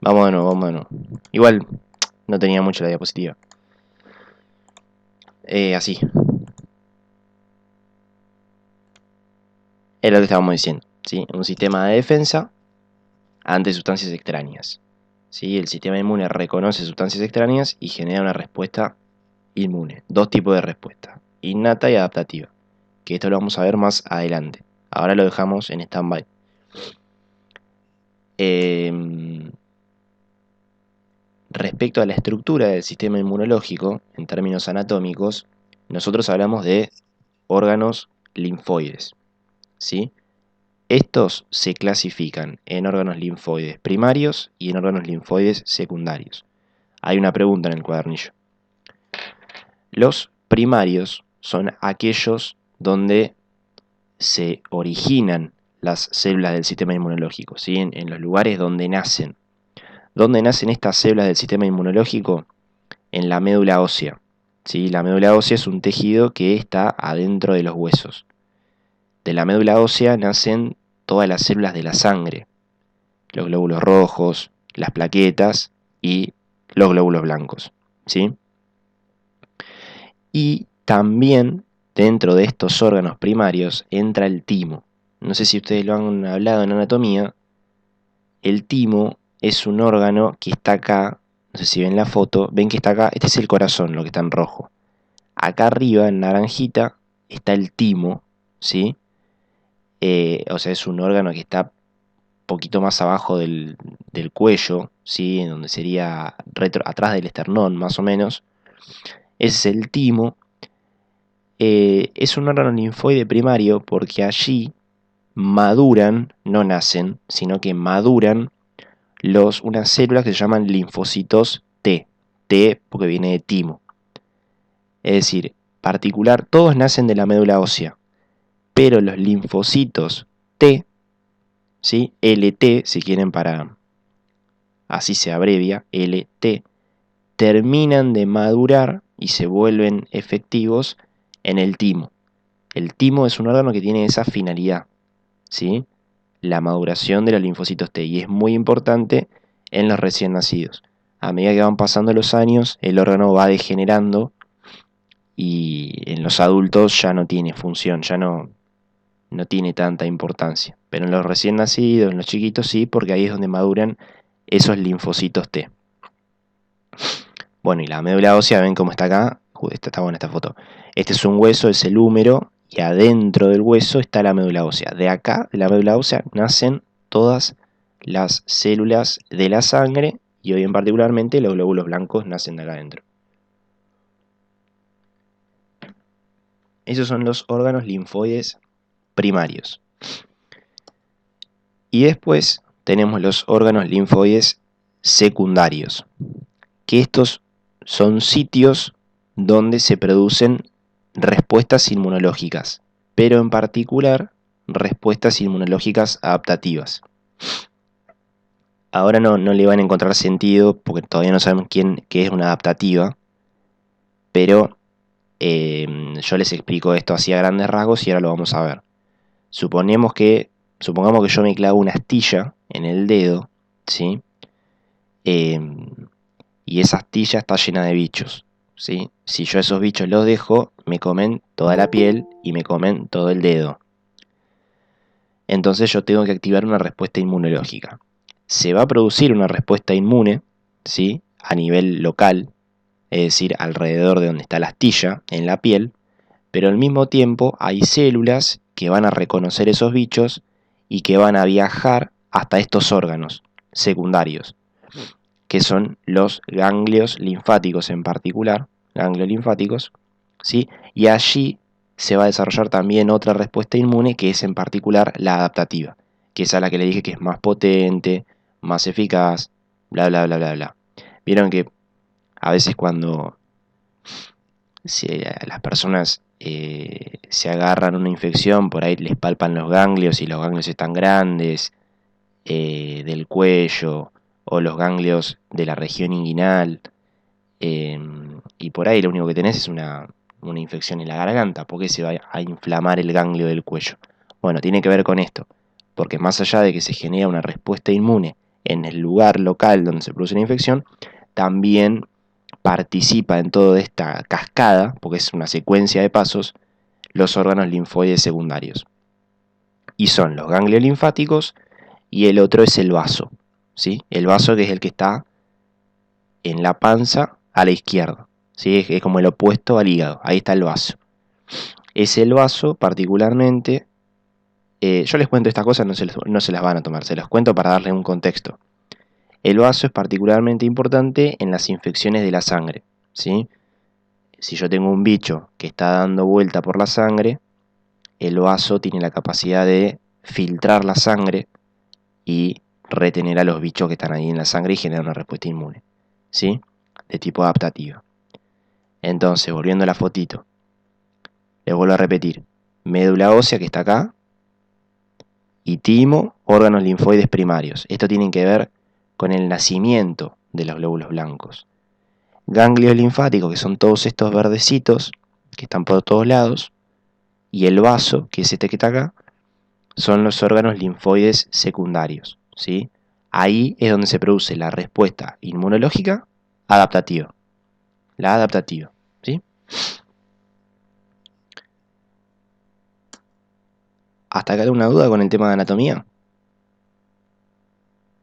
Vamos de nuevo, vamos de nuevo. Igual no tenía mucho la diapositiva. Así. Es lo que estábamos diciendo, ¿sí? Un sistema de defensa ante sustancias extrañas. ¿Sí? El sistema inmune reconoce sustancias extrañas y genera una respuesta inmune. Dos tipos de respuesta, innata y adaptativa. Que esto lo vamos a ver más adelante. Ahora lo dejamos en stand-by. Respecto a la estructura del sistema inmunológico, en términos anatómicos, nosotros hablamos de órganos linfoides, ¿sí? Estos se clasifican en órganos linfoides primarios y en órganos linfoides secundarios. Hay una pregunta en el cuadernillo. Los primarios son aquellos donde se originan las células del sistema inmunológico, ¿sí? En los lugares donde nacen. ¿Dónde nacen estas células del sistema inmunológico? En la médula ósea. ¿Sí? La médula ósea es un tejido que está adentro de los huesos. De la médula ósea nacen todas las células de la sangre, los glóbulos rojos, las plaquetas y los glóbulos blancos, ¿sí? Y también dentro de estos órganos primarios entra el timo. No sé si ustedes lo han hablado en anatomía. El timo es un órgano que está acá, no sé si ven la foto, ven que está acá, este es el corazón, lo que está en rojo. Acá arriba, en naranjita, está el timo, ¿sí? O sea, es un órgano que está poquito más abajo del cuello, ¿sí? En donde sería atrás del esternón, más o menos. Ese es el timo. Es un órgano linfoide primario porque allí maduran, no nacen, sino que maduran unas células que se llaman linfocitos T. T porque viene de timo. Es decir, particular, todos nacen de la médula ósea, pero los linfocitos T, ¿sí? LT, si quieren así se abrevia, LT, terminan de madurar y se vuelven efectivos en el timo. El timo es un órgano que tiene esa finalidad, ¿sí? La maduración de los linfocitos T, y es muy importante en los recién nacidos. A medida que van pasando los años, el órgano va degenerando y en los adultos ya no tiene función, ya no tiene tanta importancia. Pero en los recién nacidos, en los chiquitos sí, porque ahí es donde maduran esos linfocitos T. Bueno, y la médula ósea, ven cómo está acá. Está buena esta foto. Este es un hueso, es el húmero, y adentro del hueso está la médula ósea. De acá, de la médula ósea, nacen todas las células de la sangre, y hoy en particularmente los glóbulos blancos nacen de acá adentro. Esos son los órganos linfoides primarios. Y después tenemos los órganos linfoides secundarios, que estos son sitios donde se producen respuestas inmunológicas, pero en particular respuestas inmunológicas adaptativas. Ahora no le van a encontrar sentido porque todavía no saben qué es una adaptativa, pero yo les explico esto así a grandes rasgos y ahora lo vamos a ver. Supongamos que yo me clavo una astilla en el dedo, ¿sí? Y esa astilla está llena de bichos, ¿sí? Si yo esos bichos los dejo, me comen toda la piel y me comen todo el dedo. Entonces yo tengo que activar una respuesta inmunológica. Se va a producir una respuesta inmune, ¿sí? A nivel local, es decir, alrededor de donde está la astilla, en la piel, pero al mismo tiempo hay células que van a reconocer esos bichos y que van a viajar hasta estos órganos secundarios, que son los ganglios linfáticos en particular, ganglios linfáticos, ¿sí? Y allí se va a desarrollar también otra respuesta inmune que es en particular la adaptativa, que es a la que le dije que es más potente, más eficaz, bla bla bla bla bla. Vieron que a veces cuando las personas se agarran una infección, por ahí les palpan los ganglios y los ganglios están grandes, del cuello o los ganglios de la región inguinal, y por ahí lo único que tenés es una infección en la garganta, porque se va a inflamar el ganglio del cuello. Bueno, tiene que ver con esto, porque más allá de que se genera una respuesta inmune en el lugar local donde se produce la infección, también participa en toda esta cascada, porque es una secuencia de pasos, los órganos linfoides secundarios. Y son los ganglios linfáticos y el otro es el vaso, ¿sí? El vaso, que es el que está en la panza a la izquierda, ¿sí? Es como el opuesto al hígado, ahí está el vaso. Es el vaso particularmente, yo les cuento estas cosas, no se las van a tomar, se las cuento para darles un contexto. El vaso es particularmente importante en las infecciones de la sangre, ¿sí? Si yo tengo un bicho que está dando vuelta por la sangre, el vaso tiene la capacidad de filtrar la sangre y retener a los bichos que están ahí en la sangre y generar una respuesta inmune, ¿sí? De tipo adaptativa. Entonces, volviendo a la fotito, les vuelvo a repetir, médula ósea que está acá, y timo, órganos linfoides primarios. Esto tiene que ver con el nacimiento de los glóbulos blancos. Ganglios linfáticos, que son todos estos verdecitos que están por todos lados, y el vaso, que es este que está acá, son los órganos linfoides secundarios, ¿sí? Ahí es donde se produce la respuesta inmunológica adaptativa. La adaptativa, ¿sí? ¿Hasta acá alguna duda con el tema de anatomía?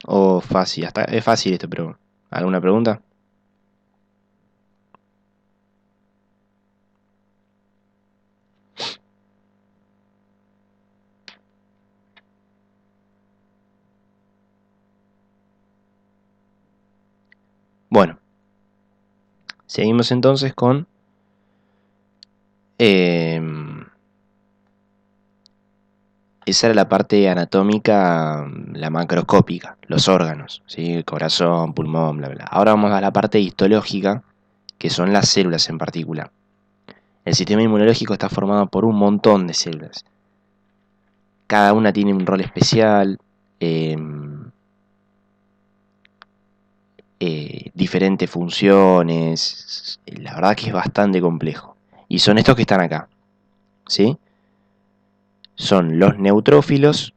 ¿O fácil? Es fácil esto, pero ¿alguna pregunta? Bueno, seguimos entonces con esa era la parte anatómica, la macroscópica, los órganos, ¿sí? El corazón, pulmón, bla, bla. Ahora vamos a la parte histológica, que son las células en particular. El sistema inmunológico está formado por un montón de células. Cada una tiene un rol especial, diferentes funciones. La verdad que es bastante complejo. Y son estos que están acá, ¿sí? Son los neutrófilos.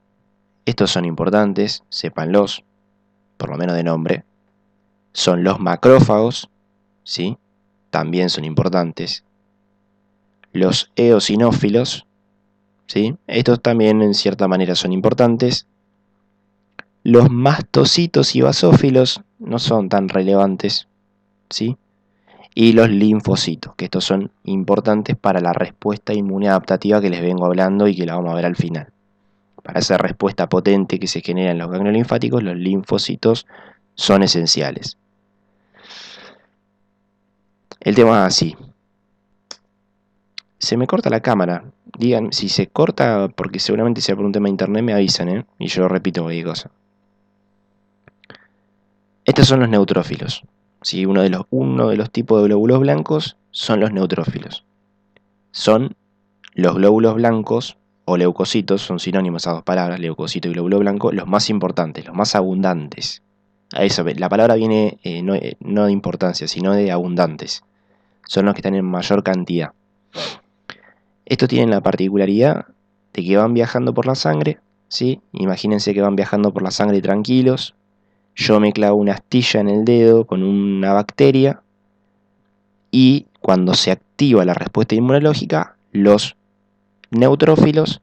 Estos son importantes, sépanlos, por lo menos de nombre. Son los macrófagos, ¿sí? También son importantes. Los eosinófilos, ¿sí? Estos también en cierta manera son importantes. Los mastocitos y basófilos no son tan relevantes, ¿sí? Y los linfocitos, que estos son importantes para la respuesta inmune adaptativa que les vengo hablando y que la vamos a ver al final. Para esa respuesta potente que se genera en los ganglios linfáticos, los linfocitos son esenciales. El tema es así. Se me corta la cámara. Digan, si se corta, porque seguramente sea por un tema de internet, me avisan, ¿eh? Y yo repito cualquier cosa. Estos son los neutrófilos. ¿Sí? Uno de los tipos de glóbulos blancos son los neutrófilos. Son los glóbulos blancos o leucocitos, son sinónimos esas dos palabras, leucocito y glóbulo blanco, los más importantes, los más abundantes. A eso, la palabra viene no de importancia, sino de abundantes. Son los que están en mayor cantidad. Estos tienen la particularidad de que van viajando por la sangre, ¿sí? Imagínense que van viajando por la sangre tranquilos. Yo me clavo una astilla en el dedo con una bacteria y cuando se activa la respuesta inmunológica, los neutrófilos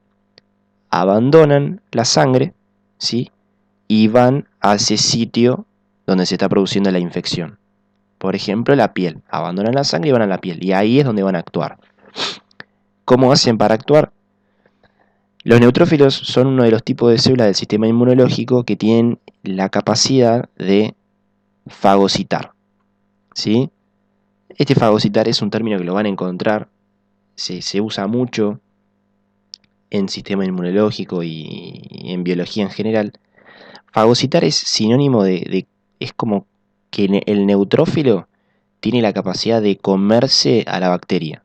abandonan la sangre, ¿sí? Y van a ese sitio donde se está produciendo la infección. Por ejemplo, la piel. Abandonan la sangre y van a la piel. Y ahí es donde van a actuar. ¿Cómo hacen para actuar? Los neutrófilos son uno de los tipos de células del sistema inmunológico que tienen la capacidad de fagocitar, ¿sí? Este fagocitar es un término que lo van a encontrar, se usa mucho en sistema inmunológico y en biología en general. Fagocitar es sinónimo es como que el neutrófilo tiene la capacidad de comerse a la bacteria.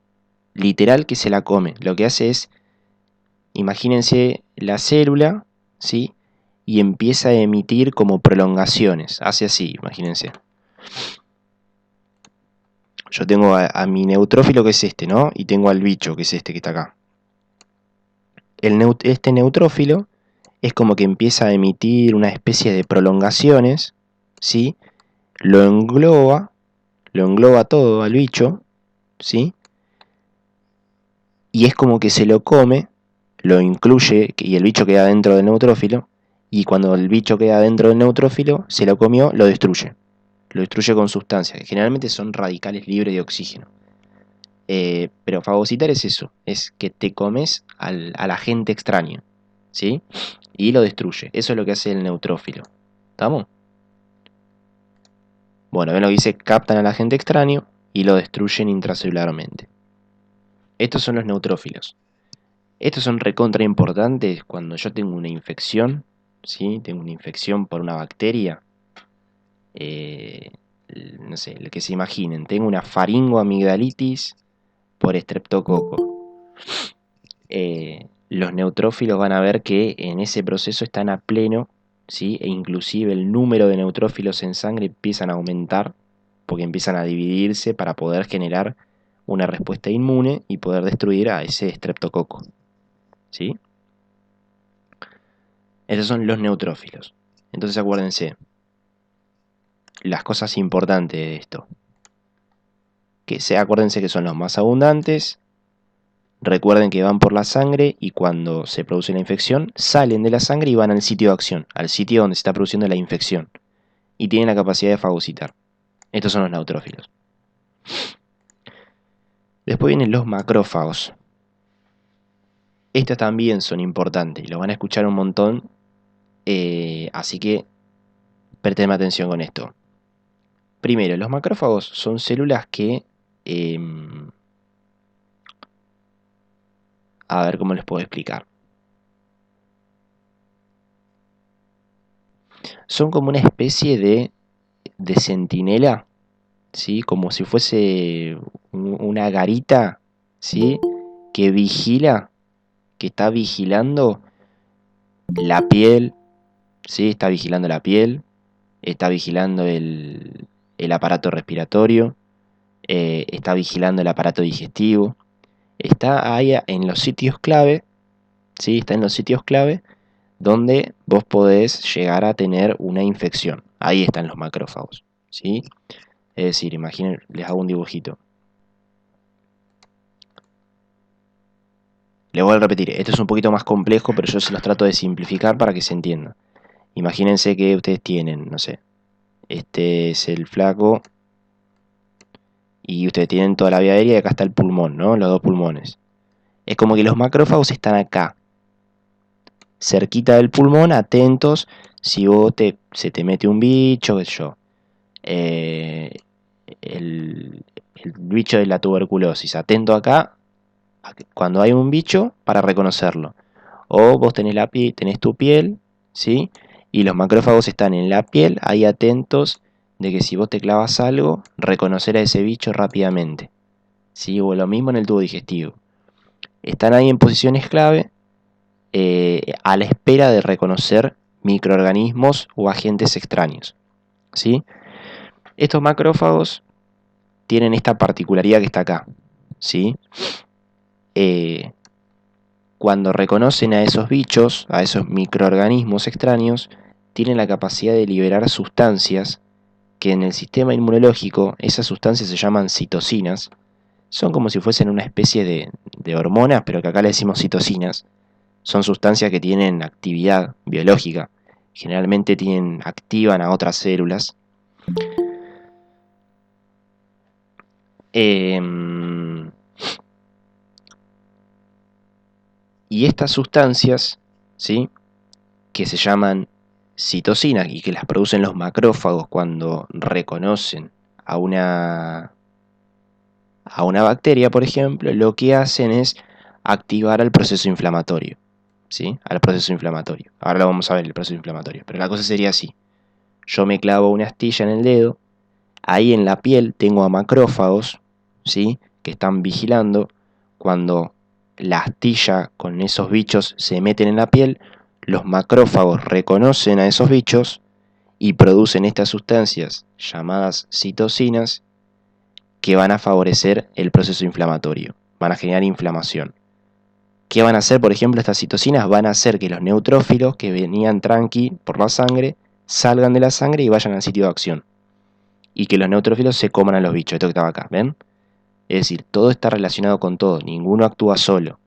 Literal que se la come. Lo que hace es, imagínense la célula, ¿sí? Y empieza a emitir como prolongaciones. Hace así, imagínense. Yo tengo a mi neutrófilo que es este, ¿no? Y tengo al bicho que es este que está acá. Este neutrófilo es como que empieza a emitir una especie de prolongaciones, ¿sí? Lo engloba todo al bicho, ¿sí? Y es como que se lo come, lo incluye, y el bicho queda dentro del neutrófilo, y cuando el bicho queda dentro del neutrófilo, se lo comió, lo destruye. Lo destruye con sustancias, que generalmente son radicales libres de oxígeno. Pero fagocitar es eso, es que te comes al agente extraño, ¿sí? Y lo destruye. Eso es lo que hace el neutrófilo. ¿Estamos? Bueno, ven lo que dice, captan al agente extraño y lo destruyen intracelularmente. Estos son los neutrófilos. Estos son recontra importantes cuando yo tengo una infección, ¿sí? Tengo una infección por una bacteria. eh, no sé, el que se imaginen. Tengo una faringoamigdalitis por estreptococo. Los neutrófilos van a ver que en ese proceso están a pleno, ¿sí? E inclusive el número de neutrófilos en sangre empiezan a aumentar porque empiezan a dividirse para poder generar una respuesta inmune y poder destruir a ese estreptococo, ¿sí? Esos son los neutrófilos. Entonces acuérdense, las cosas importantes de esto. Acuérdense que son los más abundantes. Recuerden que van por la sangre y cuando se produce la infección salen de la sangre y van al sitio de acción, al sitio donde se está produciendo la infección. Y tienen la capacidad de fagocitar. Estos son los neutrófilos. Después vienen los macrófagos. Estos también son importantes y los van a escuchar un montón. Así que presten atención con esto. Primero, los macrófagos son células que... a ver cómo les puedo explicar. Son como una especie de centinela, ¿sí? Como si fuese una garita, ¿sí? Que vigila, que está vigilando la piel, ¿sí? Está vigilando la piel, está vigilando el aparato respiratorio, está vigilando el aparato digestivo, está ahí en los sitios clave, ¿sí? Está en los sitios clave donde vos podés llegar a tener una infección. Ahí están los macrófagos, ¿sí? Es decir, imaginen, les hago un dibujito. Les voy a repetir, esto es un poquito más complejo, pero yo se los trato de simplificar para que se entienda. Imagínense que ustedes tienen, no sé, este es el flaco y ustedes tienen toda la vía aérea y acá está el pulmón, ¿no? Los dos pulmones. Es como que los macrófagos están acá, cerquita del pulmón, atentos si se te mete un bicho, qué sé yo. Eh, el bicho de la tuberculosis, atento acá cuando hay un bicho para reconocerlo. O vos tenés tu piel, ¿sí? Y los macrófagos están en la piel, ahí atentos de que si vos te clavas algo, reconocer a ese bicho rápidamente, ¿sí? O lo mismo en el tubo digestivo. Están ahí en posiciones clave a la espera de reconocer microorganismos o agentes extraños, ¿sí? Estos macrófagos tienen esta particularidad que está acá, ¿sí? Cuando reconocen a esos bichos, a esos microorganismos extraños, tienen la capacidad de liberar sustancias que en el sistema inmunológico, esas sustancias se llaman citocinas, son como si fuesen una especie de hormonas, pero que acá le decimos citocinas. Son sustancias que tienen actividad biológica, generalmente activan a otras células. Y estas sustancias, ¿sí? Que se llaman citocinas y que las producen los macrófagos cuando reconocen a una bacteria, por ejemplo, lo que hacen es activar al proceso inflamatorio, ¿sí? Al proceso inflamatorio. Ahora lo vamos a ver, el proceso inflamatorio. Pero la cosa sería así. Yo me clavo una astilla en el dedo, ahí en la piel tengo a macrófagos, ¿sí? Que están vigilando cuando la astilla con esos bichos se meten en la piel, los macrófagos reconocen a esos bichos y producen estas sustancias llamadas citocinas que van a favorecer el proceso inflamatorio, van a generar inflamación. ¿Qué van a hacer, por ejemplo, estas citocinas? Van a hacer que los neutrófilos que venían tranqui por la sangre salgan de la sangre y vayan al sitio de acción. Y que los neutrófilos se coman a los bichos. Esto que estaba acá, ¿ven? Es decir, todo está relacionado con todo. Ninguno actúa solo,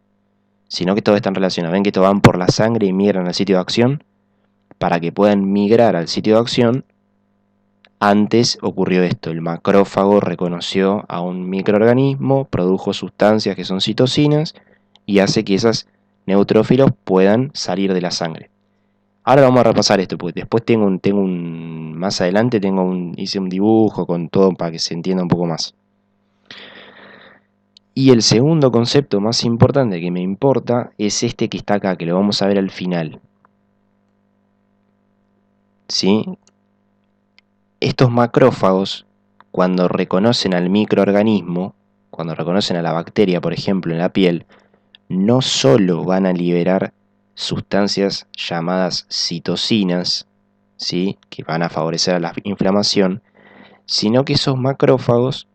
sino que todos están relacionados. Ven que todos van por la sangre y migran al sitio de acción. Para que puedan migrar al sitio de acción, antes ocurrió esto. El macrófago reconoció a un microorganismo, produjo sustancias que son citocinas y hace que esos neutrófilos puedan salir de la sangre. Ahora vamos a repasar esto, porque después más adelante hice un dibujo con todo para que se entienda un poco más. Y el segundo concepto más importante que me importa es este que está acá, que lo vamos a ver al final. ¿Sí? Estos macrófagos, cuando reconocen al microorganismo, cuando reconocen a la bacteria, por ejemplo, en la piel, no solo van a liberar sustancias llamadas citocinas, ¿sí?, que van a favorecer a la inflamación, sino que esos macrófagos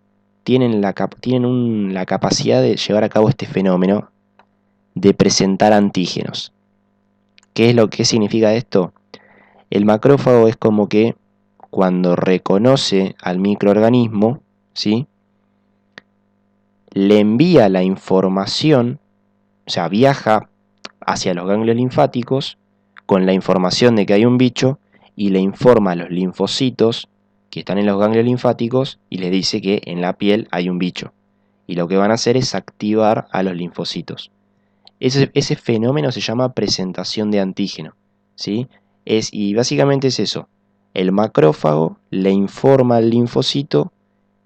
tienen la capacidad de llevar a cabo este fenómeno de presentar antígenos. ¿Qué significa esto? El macrófago es como que cuando reconoce al microorganismo, ¿sí?, le envía la información, o sea, viaja hacia los ganglios linfáticos con la información de que hay un bicho y le informa a los linfocitos que están en los ganglios linfáticos y les dice que en la piel hay un bicho. Y lo que van a hacer es activar a los linfocitos. Ese fenómeno se llama presentación de antígeno, ¿sí? Y básicamente es eso. El macrófago le informa al linfocito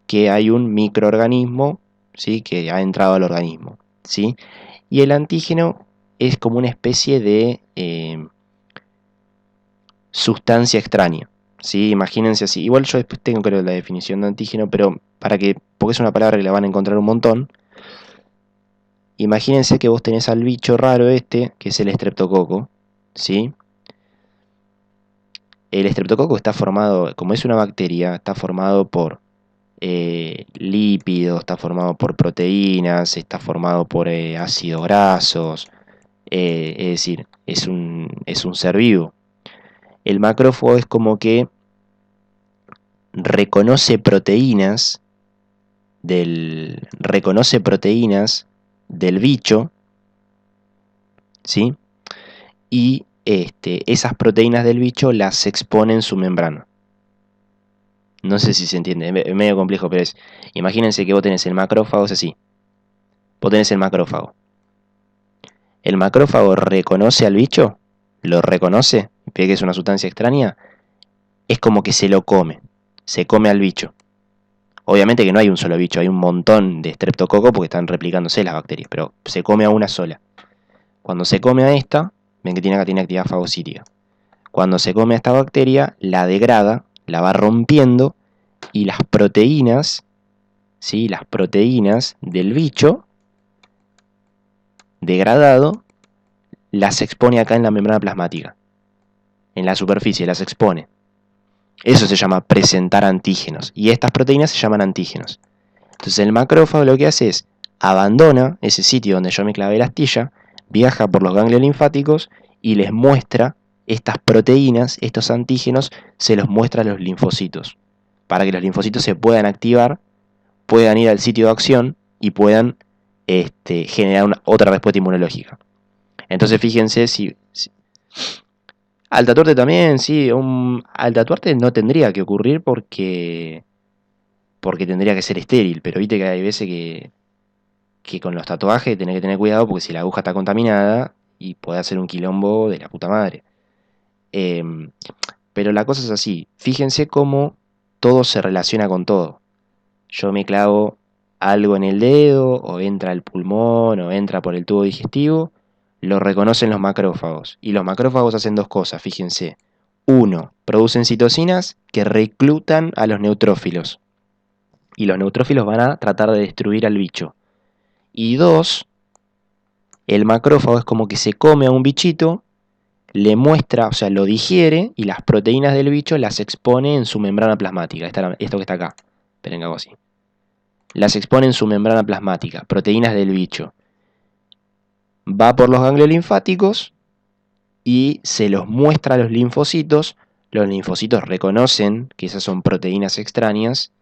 que hay un microorganismo, ¿sí?, que ha entrado al organismo, ¿sí? Y el antígeno es como una especie de sustancia extraña, ¿sí? Imagínense así. Igual yo después tengo, creo, la definición de antígeno, pero porque es una palabra que la van a encontrar un montón. Imagínense que vos tenés al bicho raro este, que es el estreptococo, ¿sí? El estreptococo está formado, como es una bacteria, está formado por lípidos, está formado por proteínas, está formado por ácidos grasos, es decir, es un ser vivo. El macrófago es como que reconoce proteínas del bicho, ¿sí? Y esas proteínas del bicho las expone en su membrana. No sé si se entiende, es medio complejo, pero imagínense que vos tenés el macrófago, es así. Vos tenés el macrófago. El macrófago reconoce al bicho, lo reconoce, ve que es una sustancia extraña, es como que se lo come, se come al bicho. Obviamente que no hay un solo bicho, hay un montón de streptococcus porque están replicándose las bacterias, pero se come a una sola. Cuando se come a esta, ven que tiene actividad fagocítica. Cuando se come a esta bacteria, la degrada, la va rompiendo y las proteínas, ¿sí?, las proteínas del bicho degradado las expone acá en la membrana plasmática. En la superficie las expone. Eso se llama presentar antígenos. Y estas proteínas se llaman antígenos. Entonces el macrófago lo que hace es abandona ese sitio donde yo me clavé la astilla, viaja por los ganglios linfáticos y les muestra estas proteínas, estos antígenos, se los muestra a los linfocitos. Para que los linfocitos se puedan activar, puedan ir al sitio de acción y puedan generar otra respuesta inmunológica. Entonces fíjense si al tatuarte también, sí, al tatuarte no tendría que ocurrir porque tendría que ser estéril, pero viste que hay veces que con los tatuajes tenés que tener cuidado porque si la aguja está contaminada y puede hacer un quilombo de la puta madre. Pero la cosa es así, fíjense cómo todo se relaciona con todo. Yo me clavo algo en el dedo, o entra al pulmón, o entra por el tubo digestivo, lo reconocen los macrófagos. Y los macrófagos hacen dos cosas, fíjense. Uno, producen citocinas que reclutan a los neutrófilos. Y los neutrófilos van a tratar de destruir al bicho. Y dos, el macrófago es como que se come a un bichito, le muestra, o sea, lo digiere y las proteínas del bicho las expone en su membrana plasmática. Esto que está acá. Esperen que hago así. Las expone en su membrana plasmática, proteínas del bicho. va por los ganglios linfáticos y se los muestra a los linfocitos reconocen que esas son proteínas extrañas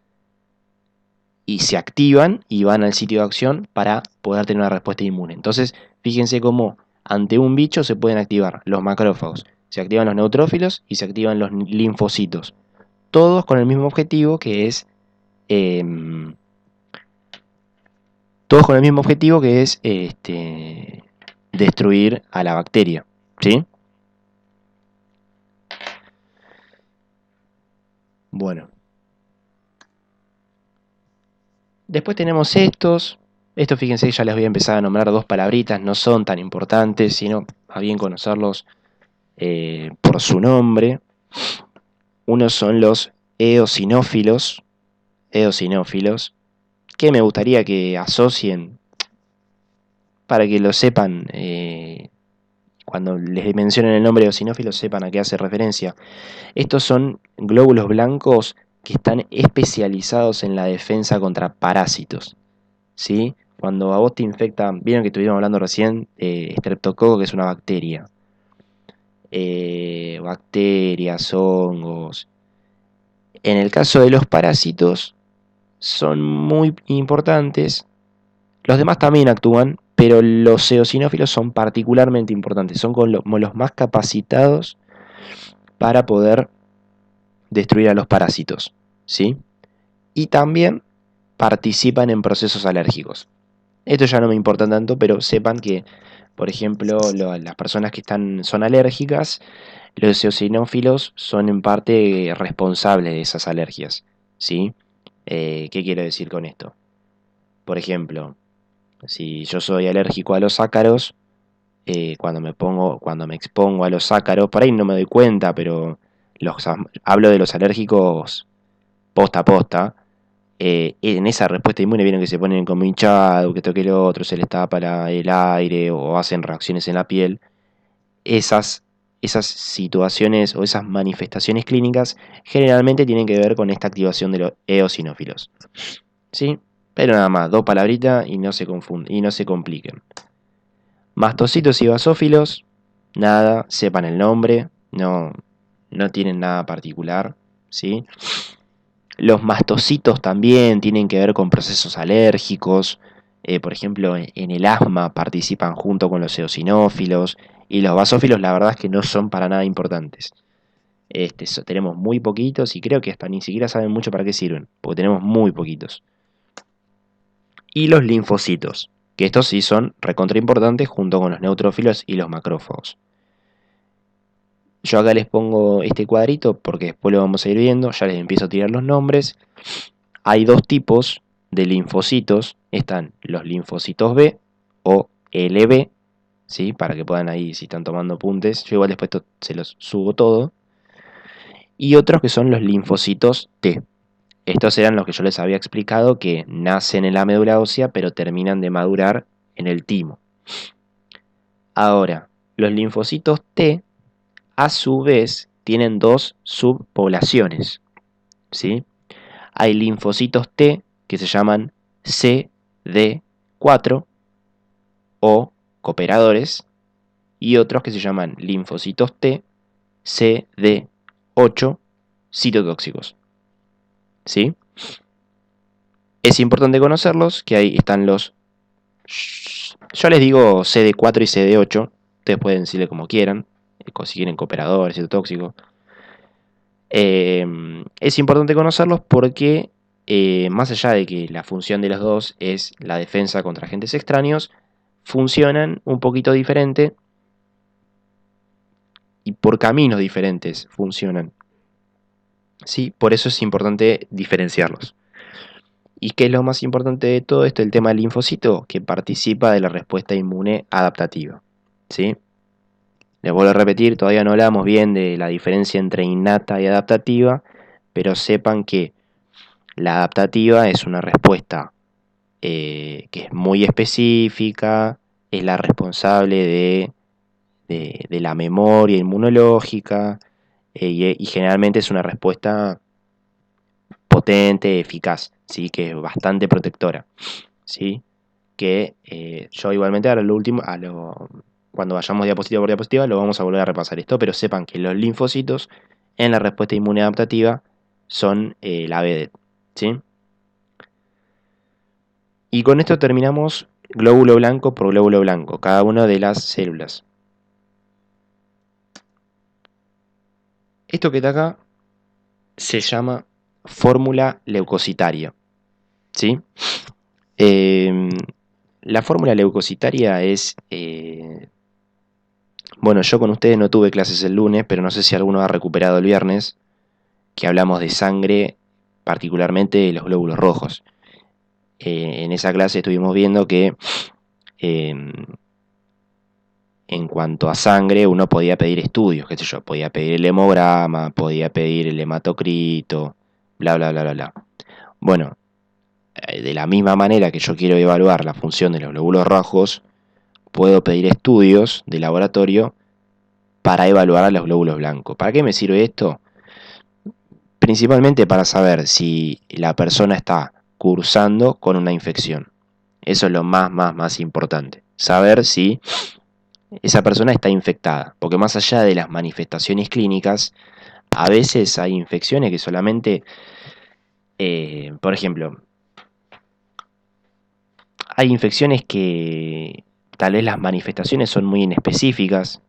y se activan y van al sitio de acción para poder tener una respuesta inmune. Entonces, fíjense cómo ante un bicho se pueden activar los macrófagos, se activan los neutrófilos y se activan los linfocitos. Todos con el mismo objetivo que es em, destruir a la bacteria. ¿Sí? Bueno. Después tenemos estos. Estos, fíjense, ya les voy a empezar a nombrar dos palabritas. No son tan importantes, sino a bien conocerlos por su nombre. Unos son los eosinófilos. Eosinófilos. Que me gustaría que asocien, para que lo sepan, cuando les mencionen el nombre eosinófilos, sepan a qué hace referencia. Estos son glóbulos blancos que están especializados en la defensa contra parásitos. ¿Sí? Cuando a vos te infectan, vieron que estuvimos hablando recién de estreptococo, que es una bacteria. Bacterias, hongos. En el caso de los parásitos, son muy importantes. Los demás también actúan, pero los eosinófilos son particularmente importantes. Son como los más capacitados para poder destruir a los parásitos. ¿Sí? Y también participan en procesos alérgicos. Esto ya no me importa tanto, pero sepan que, por ejemplo, las personas que son alérgicas, los eosinófilos son en parte responsables de esas alergias. ¿Sí? ¿Qué quiero decir con esto? Por ejemplo, si yo soy alérgico a los ácaros, cuando me expongo a los ácaros, por ahí no me doy cuenta, pero hablo de los alérgicos posta a posta. En esa respuesta inmune vieron que se ponen como hinchados, que toque el otro, se les tapa el aire o hacen reacciones en la piel. Esas situaciones o esas manifestaciones clínicas generalmente tienen que ver con esta activación de los eosinófilos. ¿Sí? Pero nada más, dos palabritas y no se confunden y no se compliquen. Mastocitos y basófilos, nada, sepan el nombre, no tienen nada particular. ¿Sí? Los mastocitos también tienen que ver con procesos alérgicos. Por ejemplo, en el asma participan junto con los eosinófilos. Y los basófilos, la verdad es que no son para nada importantes. Tenemos muy poquitos y creo que hasta ni siquiera saben mucho para qué sirven, porque tenemos muy poquitos. Y los linfocitos, que estos sí son recontra importantes junto con los neutrófilos y los macrófagos. Yo acá les pongo este cuadrito porque después lo vamos a ir viendo, ya les empiezo a tirar los nombres. Hay dos tipos de linfocitos, están los linfocitos B o LB, ¿sí? Para que puedan ahí, si están tomando apuntes, yo igual después se los subo todo. Y otros que son los linfocitos T. Estos eran los que yo les había explicado que nacen en la médula ósea pero terminan de madurar en el timo. Ahora, los linfocitos T a su vez tienen dos subpoblaciones, ¿sí? Hay linfocitos T que se llaman CD4 o cooperadores y otros que se llaman linfocitos T CD8 citotóxicos. ¿Sí? Es importante conocerlos, que ahí están los... Yo les digo CD4 y CD8, ustedes pueden decirle como quieran, si quieren cooperadores, citotóxicos. Es importante conocerlos porque más allá de que la función de los dos es la defensa contra agentes extraños, funcionan un poquito diferente y por caminos diferentes funcionan. ¿Sí? Por eso es importante diferenciarlos. ¿Y qué es lo más importante de todo esto? El tema del linfocito, que participa de la respuesta inmune adaptativa. ¿Sí? Les vuelvo a repetir, todavía no hablamos bien de la diferencia entre innata y adaptativa, pero sepan que la adaptativa es una respuesta que es muy específica, es la responsable de la memoria inmunológica y generalmente es una respuesta potente, eficaz, ¿sí? Que es bastante protectora. ¿Sí? que yo igualmente ahora lo último, cuando vayamos diapositiva por diapositiva, lo vamos a volver a repasar esto, pero sepan que los linfocitos en la respuesta inmune adaptativa son la vedet, ¿sí? Y con esto terminamos glóbulo blanco por glóbulo blanco, cada una de las células. Esto que está acá se llama fórmula leucocitaria, ¿sí? La fórmula leucocitaria es... bueno, yo con ustedes no tuve clases el lunes, pero no sé si alguno ha recuperado el viernes, que hablamos de sangre, particularmente de los glóbulos rojos. En esa clase estuvimos viendo que en cuanto a sangre uno podía pedir estudios, qué sé yo, podía pedir el hemograma, podía pedir el hematocrito, bla, bla, bla, bla, bla. Bueno, de la misma manera que yo quiero evaluar la función de los glóbulos rojos, puedo pedir estudios de laboratorio para evaluar a los glóbulos blancos. ¿Para qué me sirve esto? Principalmente para saber si la persona está cursando con una infección. Eso es lo más importante. Saber si esa persona está infectada. Porque más allá de las manifestaciones clínicas, a veces hay infecciones que solamente, por ejemplo, hay infecciones que tal vez las manifestaciones son muy inespecíficas.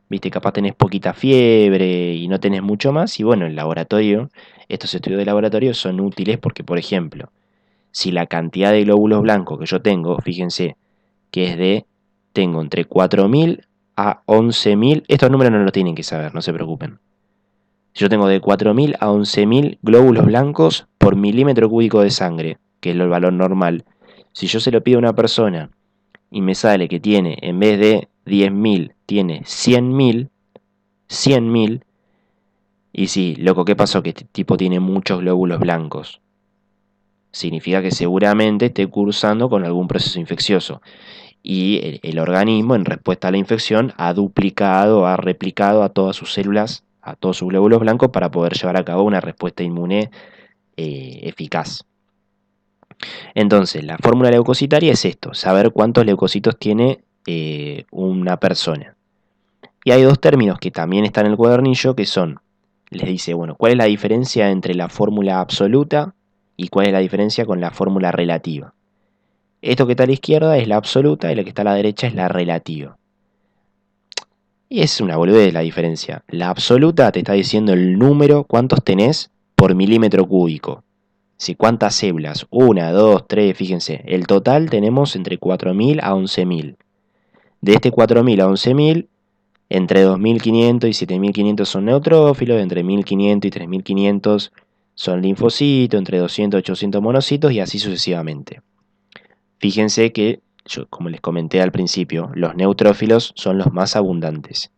Viste, capaz tenés poquita fiebre y no tenés mucho más. Y bueno, el laboratorio, estos estudios de laboratorio son útiles porque, por ejemplo, si la cantidad de glóbulos blancos que yo tengo, fíjense, que es tengo entre 4.000 a 11.000, estos números no lo tienen que saber, no se preocupen. Yo tengo de 4.000 a 11.000 glóbulos blancos por milímetro cúbico de sangre, que es el valor normal. Si yo se lo pido a una persona y me sale que tiene, en vez de 10.000, tiene 100.000, y sí, loco, ¿qué pasó? Que este tipo tiene muchos glóbulos blancos. Significa que seguramente esté cursando con algún proceso infeccioso. Y el organismo, en respuesta a la infección, ha duplicado, ha replicado a todas sus células, a todos sus glóbulos blancos, para poder llevar a cabo una respuesta inmune eficaz. Entonces, la fórmula leucocitaria es esto, saber cuántos leucocitos tiene una persona. Y hay dos términos que también están en el cuadernillo que son, les dice, bueno, ¿cuál es la diferencia entre la fórmula absoluta y cuál es la diferencia con la fórmula relativa? Esto que está a la izquierda es la absoluta y lo que está a la derecha es la relativa. Y es una boludez la diferencia. La absoluta te está diciendo el número, cuántos tenés por milímetro cúbico. Si cuántas células, 1, 2, 3, fíjense. El total tenemos entre 4.000 a 11.000. De este 4.000 a 11.000, entre 2.500 y 7.500 son neutrófilos, entre 1.500 y 3.500 son linfocitos, entre 200 y 800 monocitos y así sucesivamente. Fíjense que, yo, como les comenté al principio, los neutrófilos son los más abundantes,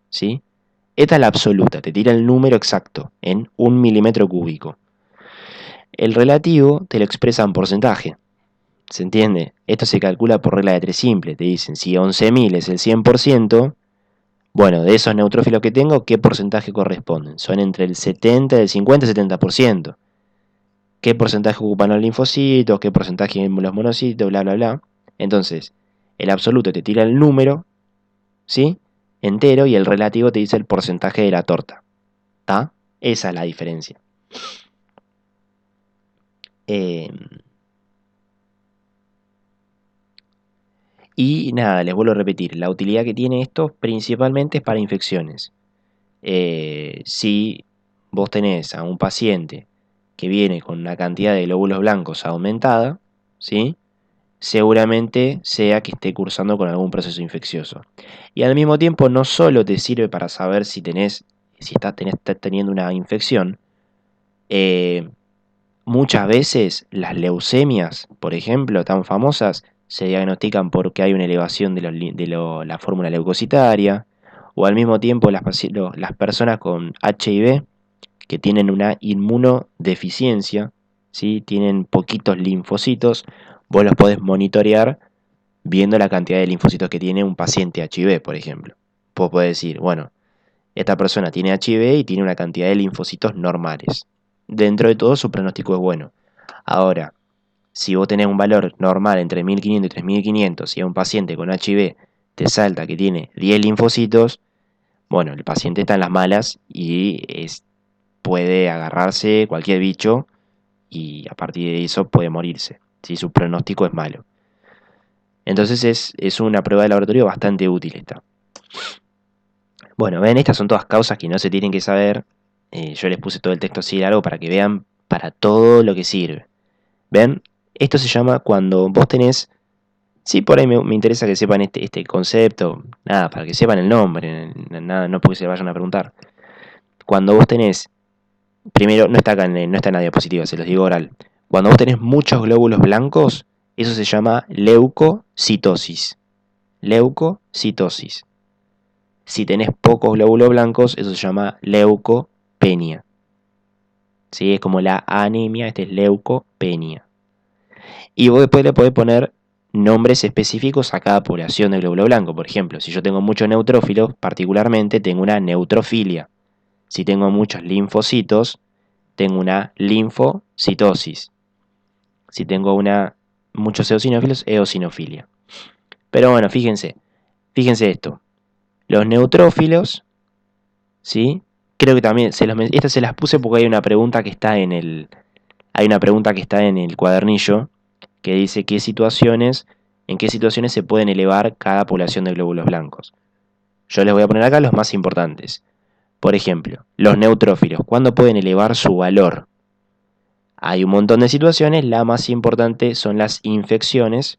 ¿sí? Esta es la absoluta, te tira el número exacto en 1 milímetro cúbico. El relativo te lo expresa en porcentaje, ¿se entiende? Esto se calcula por regla de 3 simple, te dicen si 11.000 es el 100%, bueno, de esos neutrófilos que tengo, ¿qué porcentaje corresponden? Son entre el 70, el 50 y 70%. ¿Qué porcentaje ocupan los linfocitos? ¿Qué porcentaje los monocitos? Bla, bla, bla. Entonces, el absoluto te tira el número, ¿sí? Entero, y el relativo te dice el porcentaje de la torta. ¿Está? Esa es la diferencia. Y nada, les vuelvo a repetir, la utilidad que tiene esto principalmente es para infecciones. Si vos tenés a un paciente que viene con una cantidad de glóbulos blancos aumentada, ¿sí? Seguramente sea que esté cursando con algún proceso infeccioso. Y al mismo tiempo no solo te sirve para saber si estás teniendo una infección, muchas veces las leucemias, por ejemplo, tan famosas, se diagnostican porque hay una elevación de la fórmula leucocitaria, o al mismo tiempo las personas con HIV que tienen una inmunodeficiencia, ¿sí? Tienen poquitos linfocitos, vos los podés monitorear viendo la cantidad de linfocitos que tiene un paciente HIV, por ejemplo. Vos podés decir, bueno, esta persona tiene HIV y tiene una cantidad de linfocitos normales. Dentro de todo su pronóstico es bueno. Ahora, si vos tenés un valor normal entre 1500 y 3500 y a un paciente con HIV te salta que tiene 10 linfocitos, bueno, el paciente está en las malas y puede agarrarse cualquier bicho y a partir de eso puede morirse, si su pronóstico es malo. Entonces es una prueba de laboratorio bastante útil esta. Bueno, ven, estas son todas causas que no se tienen que saber. Yo les puse todo el texto así largo para que vean para todo lo que sirve. ¿Ven? Esto se llama cuando vos tenés... Sí, por ahí me interesa que sepan este concepto. Nada, para que sepan el nombre. Nada, no porque se vayan a preguntar. Cuando vos tenés... Primero, no está acá no está en la diapositiva, se los digo oral. Cuando vos tenés muchos glóbulos blancos, eso se llama leucocitosis. Leucocitosis. Si tenés pocos glóbulos blancos, eso se llama leucopenia. ¿Sí? Es como la anemia, este es leucopenia. Y vos después le podés poner nombres específicos a cada población de glóbulo blanco. Por ejemplo, si yo tengo muchos neutrófilos, particularmente tengo una neutrofilia. Si tengo muchos linfocitos, tengo una linfocitosis. Si tengo muchos eosinófilos, eosinofilia. Pero bueno, fíjense esto. Los neutrófilos, ¿sí? Creo que también estas se las puse porque hay una pregunta que está en el cuadernillo que dice en qué situaciones se pueden elevar cada población de glóbulos blancos. Yo les voy a poner acá los más importantes. Por ejemplo, los neutrófilos, ¿cuándo pueden elevar su valor? Hay un montón de situaciones, la más importante son las infecciones,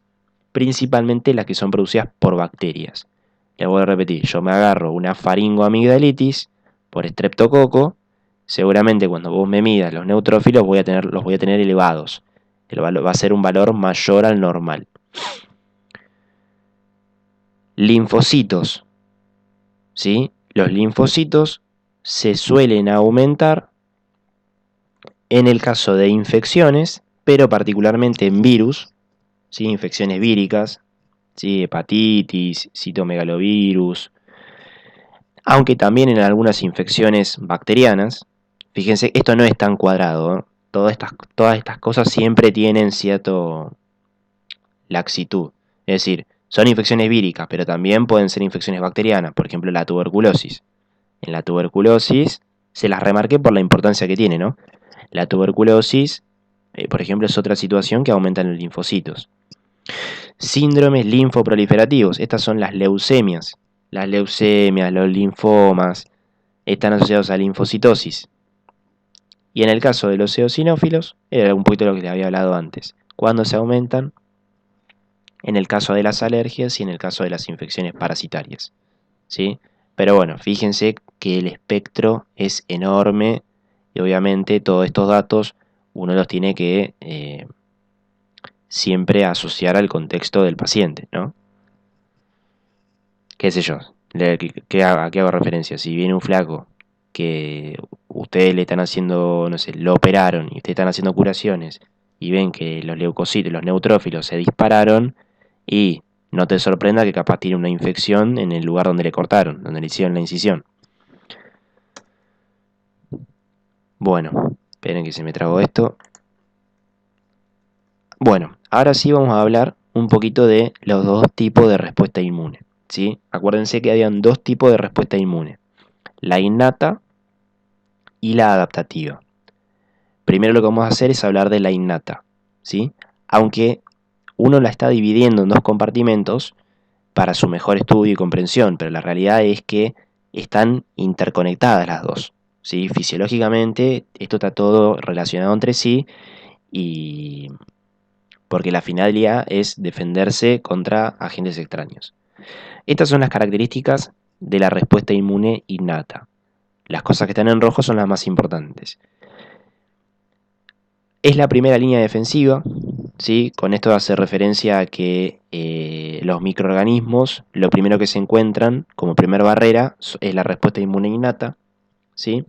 principalmente las que son producidas por bacterias. Les voy a repetir, yo me agarro una faringoamigdalitis por estreptococo, seguramente cuando vos me midas los neutrófilos los voy a tener elevados. Va a ser un valor mayor al normal. Linfocitos, ¿sí? Los linfocitos se suelen aumentar en el caso de infecciones, pero particularmente en virus, ¿sí? Infecciones víricas, ¿sí? Hepatitis, citomegalovirus, aunque también en algunas infecciones bacterianas. Fíjense, esto no es tan cuadrado, ¿eh? Todas estas cosas siempre tienen cierto laxitud. Es decir, son infecciones víricas, pero también pueden ser infecciones bacterianas, por ejemplo la tuberculosis. En la tuberculosis se las remarqué por la importancia que tiene, ¿no? La tuberculosis, por ejemplo, es otra situación que aumenta los linfocitos. Síndromes linfoproliferativos, estas son las leucemias. Las leucemias, los linfomas, están asociados a linfocitosis. Y en el caso de los eosinófilos, era un poquito lo que les había hablado antes. Cuando se aumentan, en el caso de las alergias y en el caso de las infecciones parasitarias, ¿sí? Pero bueno, fíjense que el espectro es enorme y obviamente todos estos datos uno los tiene que siempre asociar al contexto del paciente, ¿no? ¿Qué sé yo? ¿A qué hago referencia? Si viene un flaco que ustedes le están haciendo, no sé, lo operaron y ustedes están haciendo curaciones y ven que los leucocitos, los neutrófilos se dispararon y no te sorprenda que capaz tiene una infección en el lugar donde le cortaron, donde le hicieron la incisión. Bueno, esperen que se me trabó esto. Bueno, ahora sí vamos a hablar un poquito de los dos tipos de respuesta inmune, ¿sí? Acuérdense que habían dos tipos de respuesta inmune, la innata y la adaptativa. Primero lo que vamos a hacer es hablar de la innata, ¿sí? Aunque uno la está dividiendo en dos compartimentos para su mejor estudio y comprensión, pero la realidad es que están interconectadas las dos, ¿sí? Fisiológicamente esto está todo relacionado entre sí y porque la finalidad es defenderse contra agentes extraños. Estas son las características de la respuesta inmune innata. Las cosas que están en rojo son las más importantes. Es la primera línea defensiva, ¿sí? Con esto hace referencia a que los microorganismos, lo primero que se encuentran como primera barrera es la respuesta inmune innata, ¿sí?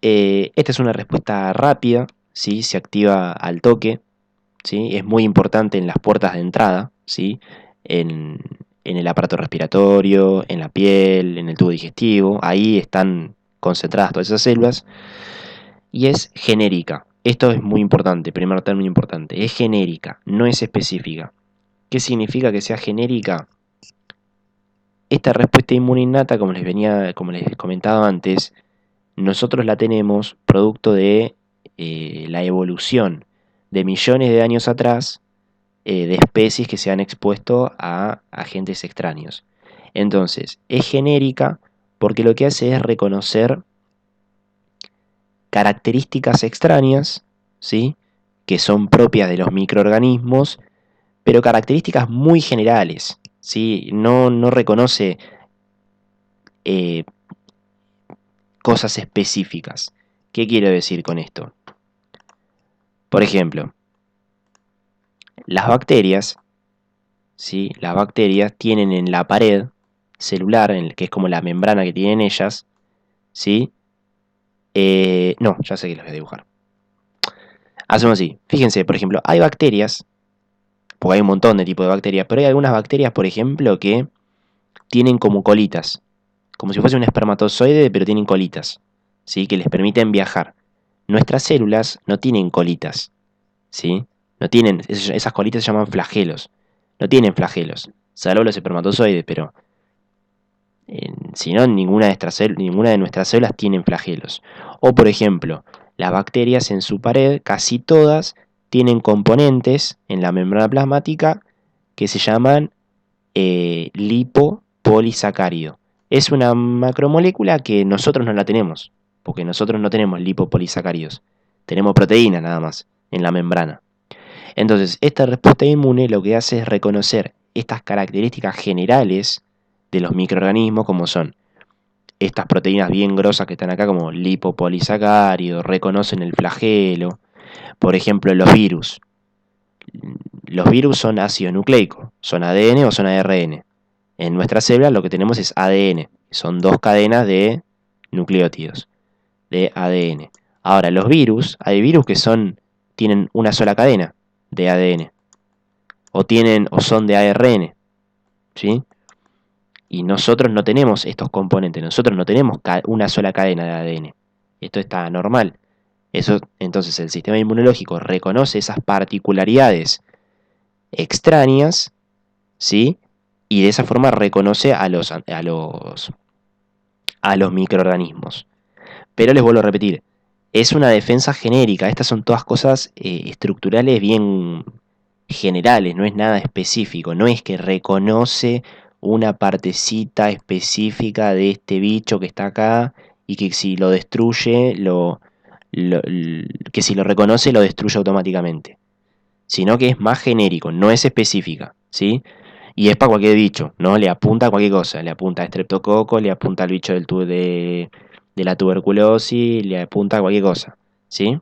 Esta es una respuesta rápida, ¿sí? Se activa al toque, ¿sí? Es muy importante en las puertas de entrada, ¿sí? En el aparato respiratorio, en la piel, en el tubo digestivo, ahí están concentradas todas esas células y es genérica. Esto es muy importante, primer término importante. Es genérica, no es específica. ¿Qué significa que sea genérica? Esta respuesta inmune innata, como les comentaba antes, nosotros la tenemos producto de la evolución de millones de años atrás de especies que se han expuesto a agentes extraños. Entonces, es genérica porque lo que hace es reconocer características extrañas, ¿sí? Que son propias de los microorganismos, pero características muy generales, ¿sí? No reconoce eh, cosas específicas. ¿Qué quiero decir con esto? Por ejemplo, las bacterias, ¿sí? Las bacterias tienen en la pared celular, que es como la membrana que tienen ellas, ¿sí? No, ya sé que los voy a dibujar. Hacemos así. Fíjense, por ejemplo, hay bacterias, porque hay un montón de tipos de bacterias, pero hay algunas bacterias, por ejemplo, que tienen como colitas, como si fuese un espermatozoide, pero tienen colitas, ¿sí? Que les permiten viajar. Nuestras células no tienen colitas, ¿sí? No tienen, esas colitas se llaman flagelos. No tienen flagelos, salvo los espermatozoides, pero si no, ninguna de nuestras células tienen flagelos. O por ejemplo, las bacterias en su pared, casi todas, tienen componentes en la membrana plasmática que se llaman lipopolisacárido. Es una macromolécula que nosotros no la tenemos, porque nosotros no tenemos lipopolisacáridos. Tenemos proteínas nada más en la membrana. Entonces, esta respuesta inmune lo que hace es reconocer estas características generales de los microorganismos, como son estas proteínas bien grosas que están acá, como lipopolisacáridos, reconocen el flagelo. Por ejemplo, los virus. Los virus son ácidos nucleicos, son ADN o son ARN. En nuestras células lo que tenemos es ADN, son dos cadenas de nucleótidos, de ADN. Ahora, los virus, hay virus que tienen una sola cadena de ADN, o son de ARN, ¿sí? Y nosotros no tenemos estos componentes, nosotros no tenemos una sola cadena de ADN. Esto está normal. Entonces el sistema inmunológico reconoce esas particularidades extrañas, ¿sí? Y de esa forma reconoce a los microorganismos. Pero les vuelvo a repetir, es una defensa genérica. Estas son todas cosas estructurales bien generales, no es nada específico. No es que reconoce una partecita específica de este bicho que está acá y que si lo destruye, que si lo reconoce, lo destruye automáticamente. Sino que es más genérico, no es específica, ¿sí? Y es para cualquier bicho, ¿no? Le apunta a cualquier cosa, le apunta a estreptococo, le apunta al bicho de la tuberculosis, le apunta a cualquier cosa, ¿sí?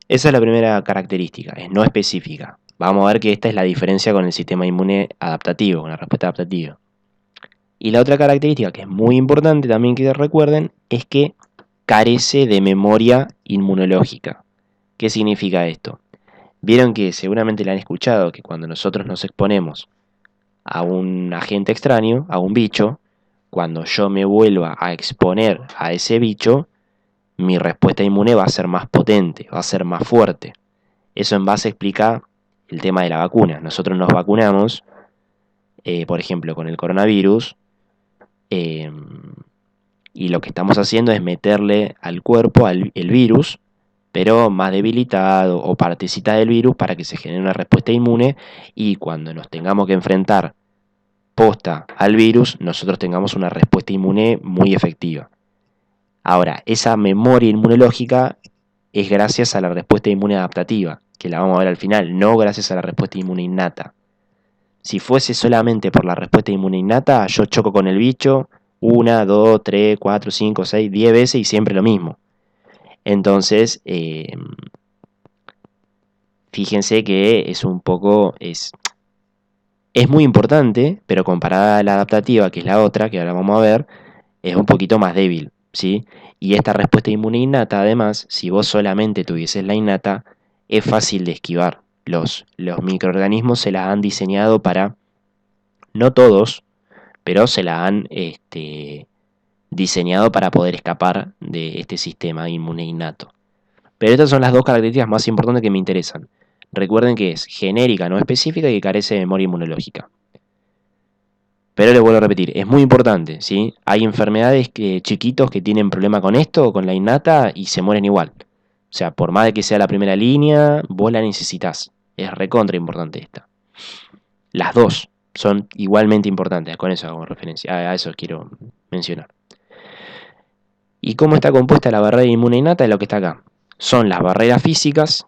Esa es la primera característica, es no específica. Vamos a ver que esta es la diferencia con el sistema inmune adaptativo, con la respuesta adaptativa. Y la otra característica que es muy importante también que recuerden es que carece de memoria inmunológica. ¿Qué significa esto? Vieron que seguramente le han escuchado que cuando nosotros nos exponemos a un agente extraño, a un bicho, cuando yo me vuelva a exponer a ese bicho, mi respuesta inmune va a ser más potente, va a ser más fuerte. Eso en base explica el tema de la vacuna. Nosotros nos vacunamos, por ejemplo, con el coronavirus, eh, y lo que estamos haciendo es meterle al cuerpo el virus, pero más debilitado o partecita del virus para que se genere una respuesta inmune y cuando nos tengamos que enfrentar posta al virus, nosotros tengamos una respuesta inmune muy efectiva. Ahora, esa memoria inmunológica es gracias a la respuesta inmune adaptativa, que la vamos a ver al final, no gracias a la respuesta inmune innata. Si fuese solamente por la respuesta inmune innata, yo choco con el bicho 1, 2, 3, 4, 5, 6, 10 veces y siempre lo mismo. Entonces, fíjense que es muy importante, pero comparada a la adaptativa, que es la otra, que ahora vamos a ver, es un poquito más débil, ¿sí? Y esta respuesta inmune innata, además, si vos solamente tuvieses la innata, es fácil de esquivar. Los microorganismos se la han diseñado para, no todos, pero se la han diseñado para poder escapar de este sistema inmune innato. Pero estas son las dos características más importantes que me interesan. Recuerden que es genérica, no específica y que carece de memoria inmunológica. Pero les vuelvo a repetir, es muy importante, ¿sí? Hay enfermedades chiquitos que tienen problema con esto, con la innata, y se mueren igual. O sea, por más de que sea la primera línea, vos la necesitas. Es recontra importante esta. Las dos son igualmente importantes, con eso hago referencia, a eso quiero mencionar. ¿Y cómo está compuesta la barrera inmune innata? Es lo que está acá. Son las barreras físicas.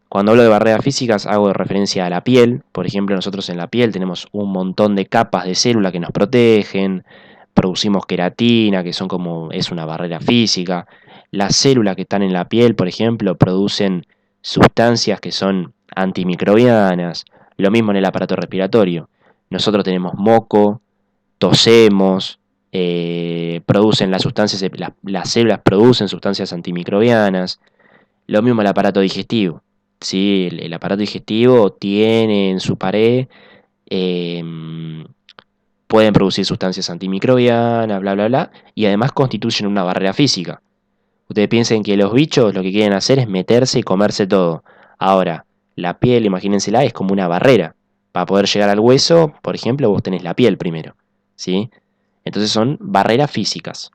Cuando hablo de barreras físicas hago referencia a la piel. Por ejemplo, nosotros en la piel tenemos un montón de capas de células que nos protegen. Producimos queratina, que es una barrera física. Las células que están en la piel, por ejemplo, producen sustancias que son antimicrobianas. Lo mismo en el aparato respiratorio. Nosotros tenemos moco, tosemos, producen las sustancias, las células producen sustancias antimicrobianas. Lo mismo el aparato digestivo. ¿Sí? El aparato digestivo tiene en su pared, eh, pueden producir sustancias antimicrobianas, bla, bla, bla, y además constituyen una barrera física. Ustedes piensen que los bichos lo que quieren hacer es meterse y comerse todo. Ahora, la piel, imagínensela, es como una barrera. Para poder llegar al hueso, por ejemplo, vos tenés la piel primero. ¿Sí? Entonces son barreras físicas.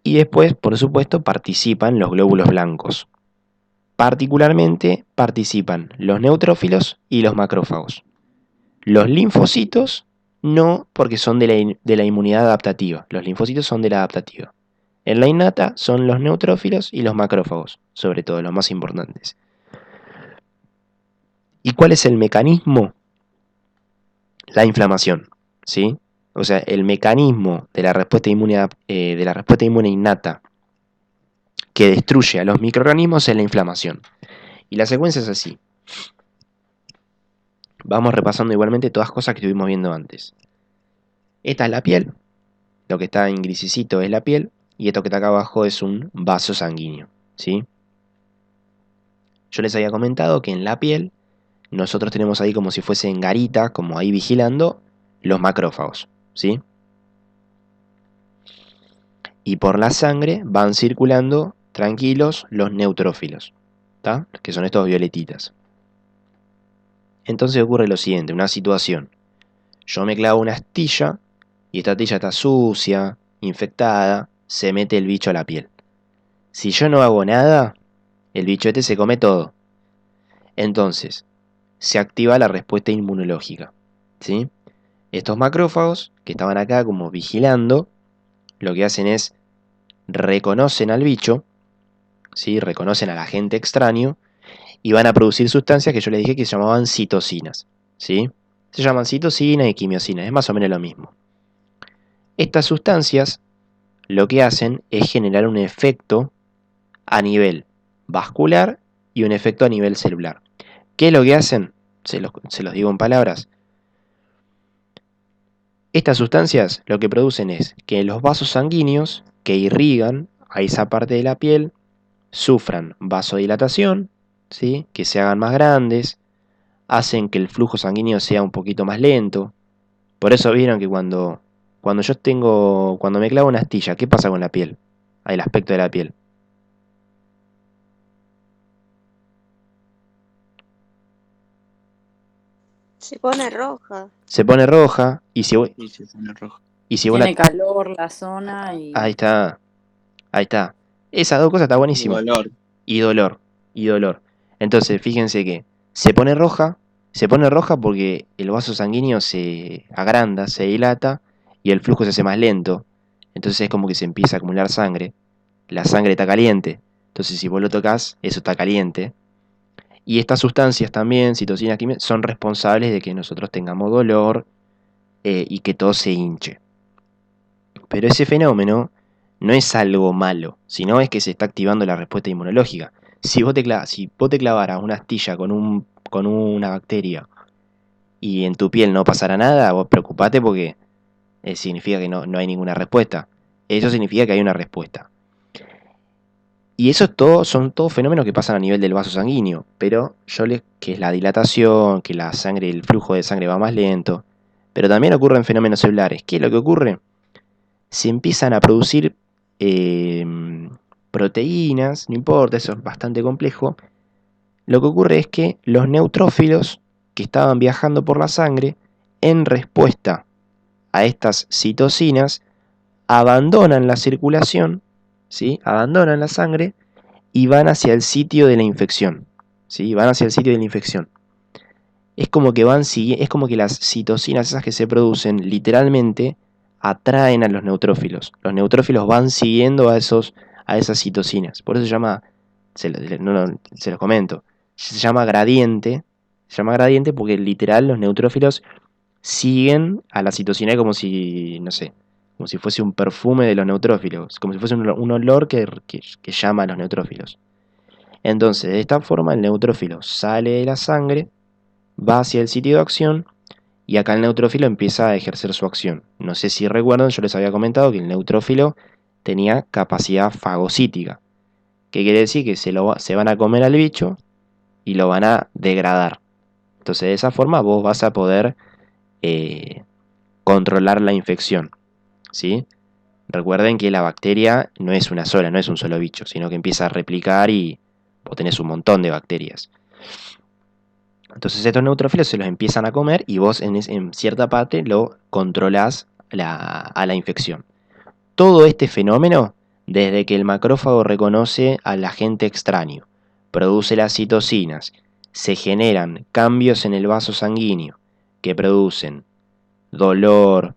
Y después, por supuesto, participan los glóbulos blancos. Particularmente participan los neutrófilos y los macrófagos. Los linfocitos no, porque son de la inmunidad adaptativa. Los linfocitos son de la adaptativa. En la innata son los neutrófilos y los macrófagos, sobre todo los más importantes. ¿Y cuál es el mecanismo? La inflamación, ¿sí? O sea, el mecanismo de la respuesta inmune innata que destruye a los microorganismos es la inflamación. Y la secuencia es así. Vamos repasando igualmente todas cosas que estuvimos viendo antes. Esta es la piel, lo que está en grisicito es la piel, y esto que está acá abajo es un vaso sanguíneo, ¿sí? Yo les había comentado que en la piel nosotros tenemos ahí como si fuesen garitas, como ahí vigilando, los macrófagos, ¿sí? Y por la sangre van circulando tranquilos los neutrófilos, ¿tá? Que son estos violetitas. Entonces ocurre lo siguiente, una situación. Yo me clavo una astilla y esta astilla está sucia, infectada, se mete el bicho a la piel. Si yo no hago nada, el bicho este se come todo. Entonces, se activa la respuesta inmunológica, ¿sí? Estos macrófagos, que estaban acá como vigilando, lo que hacen es reconocen al bicho, ¿sí? Reconocen al agente extraño y van a producir sustancias que yo les dije que se llamaban citocinas, ¿sí? Se llaman citocinas y quimiosinas, es más o menos lo mismo. Estas sustancias lo que hacen es generar un efecto a nivel vascular y un efecto a nivel celular. ¿Qué es lo que hacen? Se los digo en palabras. Estas sustancias lo que producen es que los vasos sanguíneos que irrigan a esa parte de la piel sufran vasodilatación, ¿sí? Que se hagan más grandes, hacen que el flujo sanguíneo sea un poquito más lento. Por eso vieron que cuando me clavo una astilla, ¿qué pasa con la piel? El aspecto de la piel. Se pone roja. Se pone roja y si vos, Y se pone rojo. y si vos Tiene calor la zona Ahí y está, ahí está. Esas dos cosas está Y buenísimo. dolor. Y dolor, y dolor. Entonces, fíjense que se pone roja porque el vaso sanguíneo se agranda, se dilata y el flujo se hace más lento. Entonces es como que se empieza a acumular sangre. La sangre está caliente. Entonces, si vos lo tocas, eso está caliente. Y estas sustancias también, citocinas, químicas, son responsables de que nosotros tengamos dolor y que todo se hinche. Pero ese fenómeno no es algo malo, sino es que se está activando la respuesta inmunológica. Si vos te clavaras una astilla con una bacteria y en tu piel no pasara nada, vos preocupate porque significa que no hay ninguna respuesta. Eso significa que hay una respuesta. Y son todos fenómenos que pasan a nivel del vaso sanguíneo, pero que es la dilatación, que la sangre, el flujo de sangre va más lento. Pero también ocurren fenómenos celulares. ¿Qué es lo que ocurre? Se empiezan a producir eh, proteínas, no importa, eso es bastante complejo. Lo que ocurre es que los neutrófilos que estaban viajando por la sangre, en respuesta a estas citocinas, abandonan la circulación, ¿sí? Abandonan la sangre y van hacia el sitio de la infección, ¿sí? Van hacia el sitio de la infección. Es como que es como que las citocinas esas que se producen literalmente atraen a los neutrófilos. Los neutrófilos van siguiendo a esas citocinas. Por eso se llama, se los comento, se llama gradiente. Se llama gradiente porque literal los neutrófilos siguen a la citocina como si, no sé, como si fuese un perfume de los neutrófilos, como si fuese un olor que llama a los neutrófilos. Entonces, de esta forma el neutrófilo sale de la sangre, va hacia el sitio de acción y acá el neutrófilo empieza a ejercer su acción. No sé si recuerdan, yo les había comentado que el neutrófilo tenía capacidad fagocítica. ¿Qué quiere decir? Que se van a comer al bicho y lo van a degradar. Entonces, de esa forma vos vas a poder controlar la infección, ¿sí? Recuerden que la bacteria no es una sola, no es un solo bicho, sino que empieza a replicar y vos tenés un montón de bacterias. Entonces estos neutrófilos se los empiezan a comer y vos en cierta parte lo controlás a la infección. Todo este fenómeno, desde que el macrófago reconoce al agente extraño, produce las citocinas, se generan cambios en el vaso sanguíneo que producen dolor,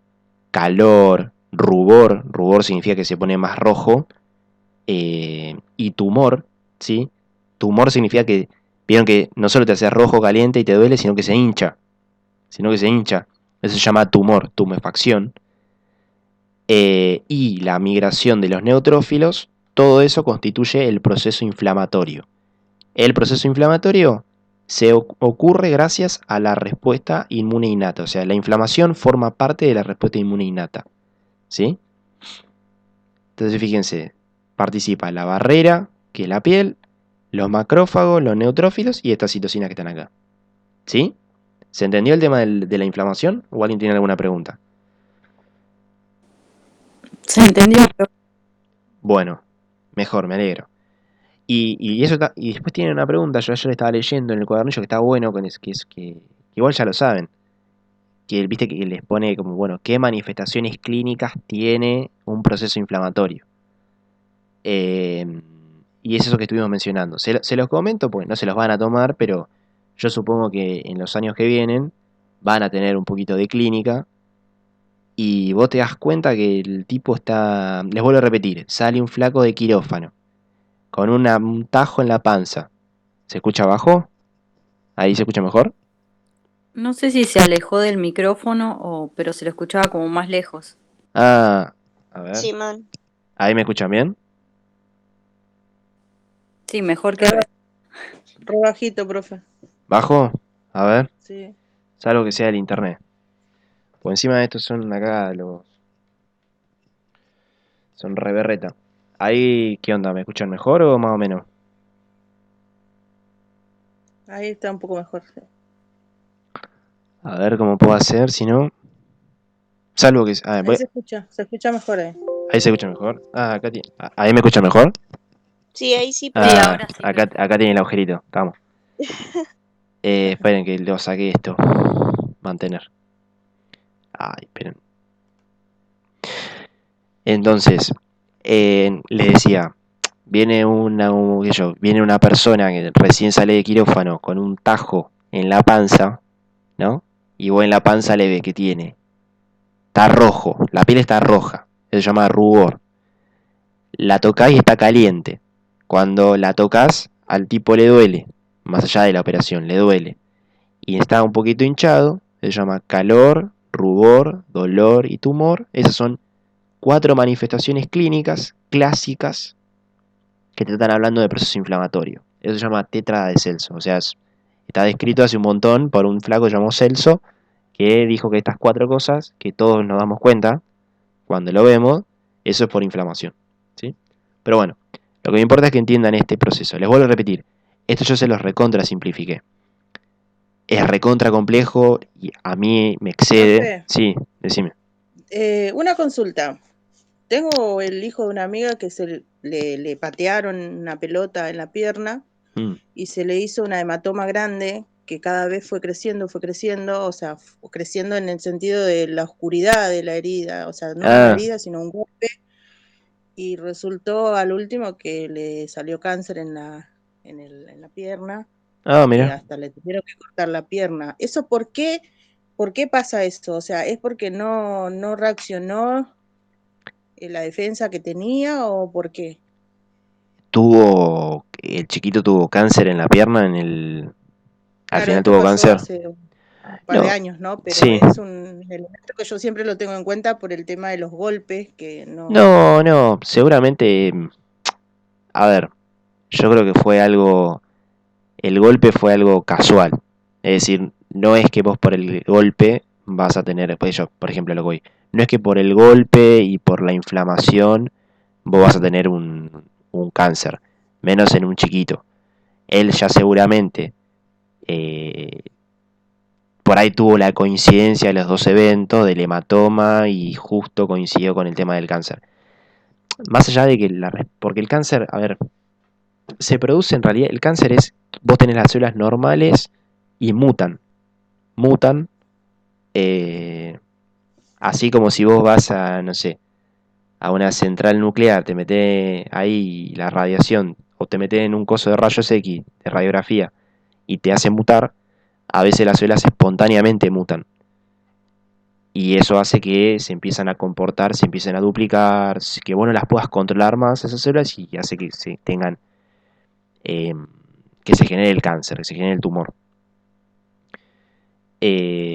calor, rubor significa que se pone más rojo, y tumor, ¿sí? Tumor significa que, vieron que no solo te hace rojo, caliente y te duele, sino que se hincha, eso se llama tumor, tumefacción, y la migración de los neutrófilos, todo eso constituye el proceso inflamatorio. El proceso inflamatorio ocurre gracias a la respuesta inmune innata, o sea, la inflamación forma parte de la respuesta inmune innata, ¿sí? Entonces fíjense, participa la barrera, que es la piel, los macrófagos, los neutrófilos y estas citocinas que están acá, ¿sí? ¿Se entendió el tema de la inflamación? ¿O alguien tiene alguna pregunta? Se entendió, pero Bueno, mejor, me alegro. Y después tienen una pregunta, yo ayer estaba leyendo en el cuadernillo que está bueno, que igual ya lo saben, que viste que les pone como, bueno, ¿qué manifestaciones clínicas tiene un proceso inflamatorio? Y es eso que estuvimos mencionando. Se los comento, pues no se los van a tomar, pero yo supongo que en los años que vienen van a tener un poquito de clínica y vos te das cuenta que el tipo está, les vuelvo a repetir, sale un flaco de quirófano con un tajo en la panza. ¿Se escucha abajo? ¿Ahí se escucha mejor? no sé si se alejó del micrófono pero se lo escuchaba como más lejos. Ah, a ver. Simón. ¿Ahí me escuchan bien? Sí, mejor que Re bajito, profe. ¿Bajo? A ver, Sí. salvo que sea del internet. Por encima de estos son acá son reberreta. Ahí, ¿qué onda? ¿Me escuchan mejor o más o menos? Ahí está un poco mejor. Sí. A ver cómo puedo hacer, si no. Salvo que. Ahí se escucha mejor ahí. Ahí se escucha mejor. Ahí me escucha mejor. Sí, ahí sí, Sí, profe. ahora sí. Acá tiene el agujerito. Vamos. Esperen que lo saqué esto. Mantener. Ay, esperen. Entonces, les decía, viene una persona que recién sale de quirófano con un tajo en la panza, ¿no? Y vos en la panza le ves que tiene. Está rojo, la piel está roja. Eso se llama rubor. La tocás y está caliente. Cuando la tocas, al tipo le duele. Más allá de la operación, le duele. Y está un poquito hinchado. Se llama calor, rubor, dolor y tumor. Esas son 4 manifestaciones clínicas clásicas que te están hablando de proceso inflamatorio. Eso se llama tétrada de Celso. O sea, está descrito hace un montón por un flaco llamado Celso, que dijo que estas 4 cosas, que todos nos damos cuenta cuando lo vemos, eso es por inflamación, ¿sí? Pero bueno, lo que me importa es que entiendan este proceso. Les vuelvo a repetir, esto yo se los recontra simplifiqué. Es recontra complejo y a mí me excede. Profe. Sí, decime. Una consulta. Tengo el hijo de una amiga que le patearon una pelota en la pierna Mm. y se le hizo una hematoma grande que cada vez fue creciendo, o sea, creciendo en el sentido de la oscuridad de la herida, o sea, no una Ah, herida, sino un golpe, y resultó al último que le salió cáncer en la pierna y mira. hasta le tuvieron que cortar la pierna. ¿Eso por qué pasa esto? O sea, ¿es porque no reaccionó la defensa que tenía o por qué? El chiquito tuvo cáncer en la pierna, al Claro, final esto tuvo pasó cáncer. hace un par de No, años, ¿no? Pero sí. es un elemento que yo siempre lo tengo en cuenta por el tema de los golpes, que no... No, no, seguramente, a ver, yo creo que fue algo, el golpe fue algo casual. Es decir, no es que vos por el golpe vas a tener, pues yo, por ejemplo, lo que voy, no es que por el golpe y por la inflamación vos vas a tener un cáncer, menos en un chiquito. Él ya seguramente eh, por ahí tuvo la coincidencia de los dos eventos, del hematoma y justo coincidió con el tema del cáncer. Más allá de que porque el cáncer, a ver, se produce en realidad, el cáncer es, vos tenés las células normales y mutan, eh, así como si vos vas a, no sé, a una central nuclear, te metés ahí la radiación, o te metés en un coso de rayos X, de radiografía, y te hace mutar, a veces las células espontáneamente mutan. Y eso hace que se empiezan a comportar, se empiecen a duplicar, que vos no las puedas controlar más esas células y hace que se tengan, eh, que se genere el cáncer, que se genere el tumor.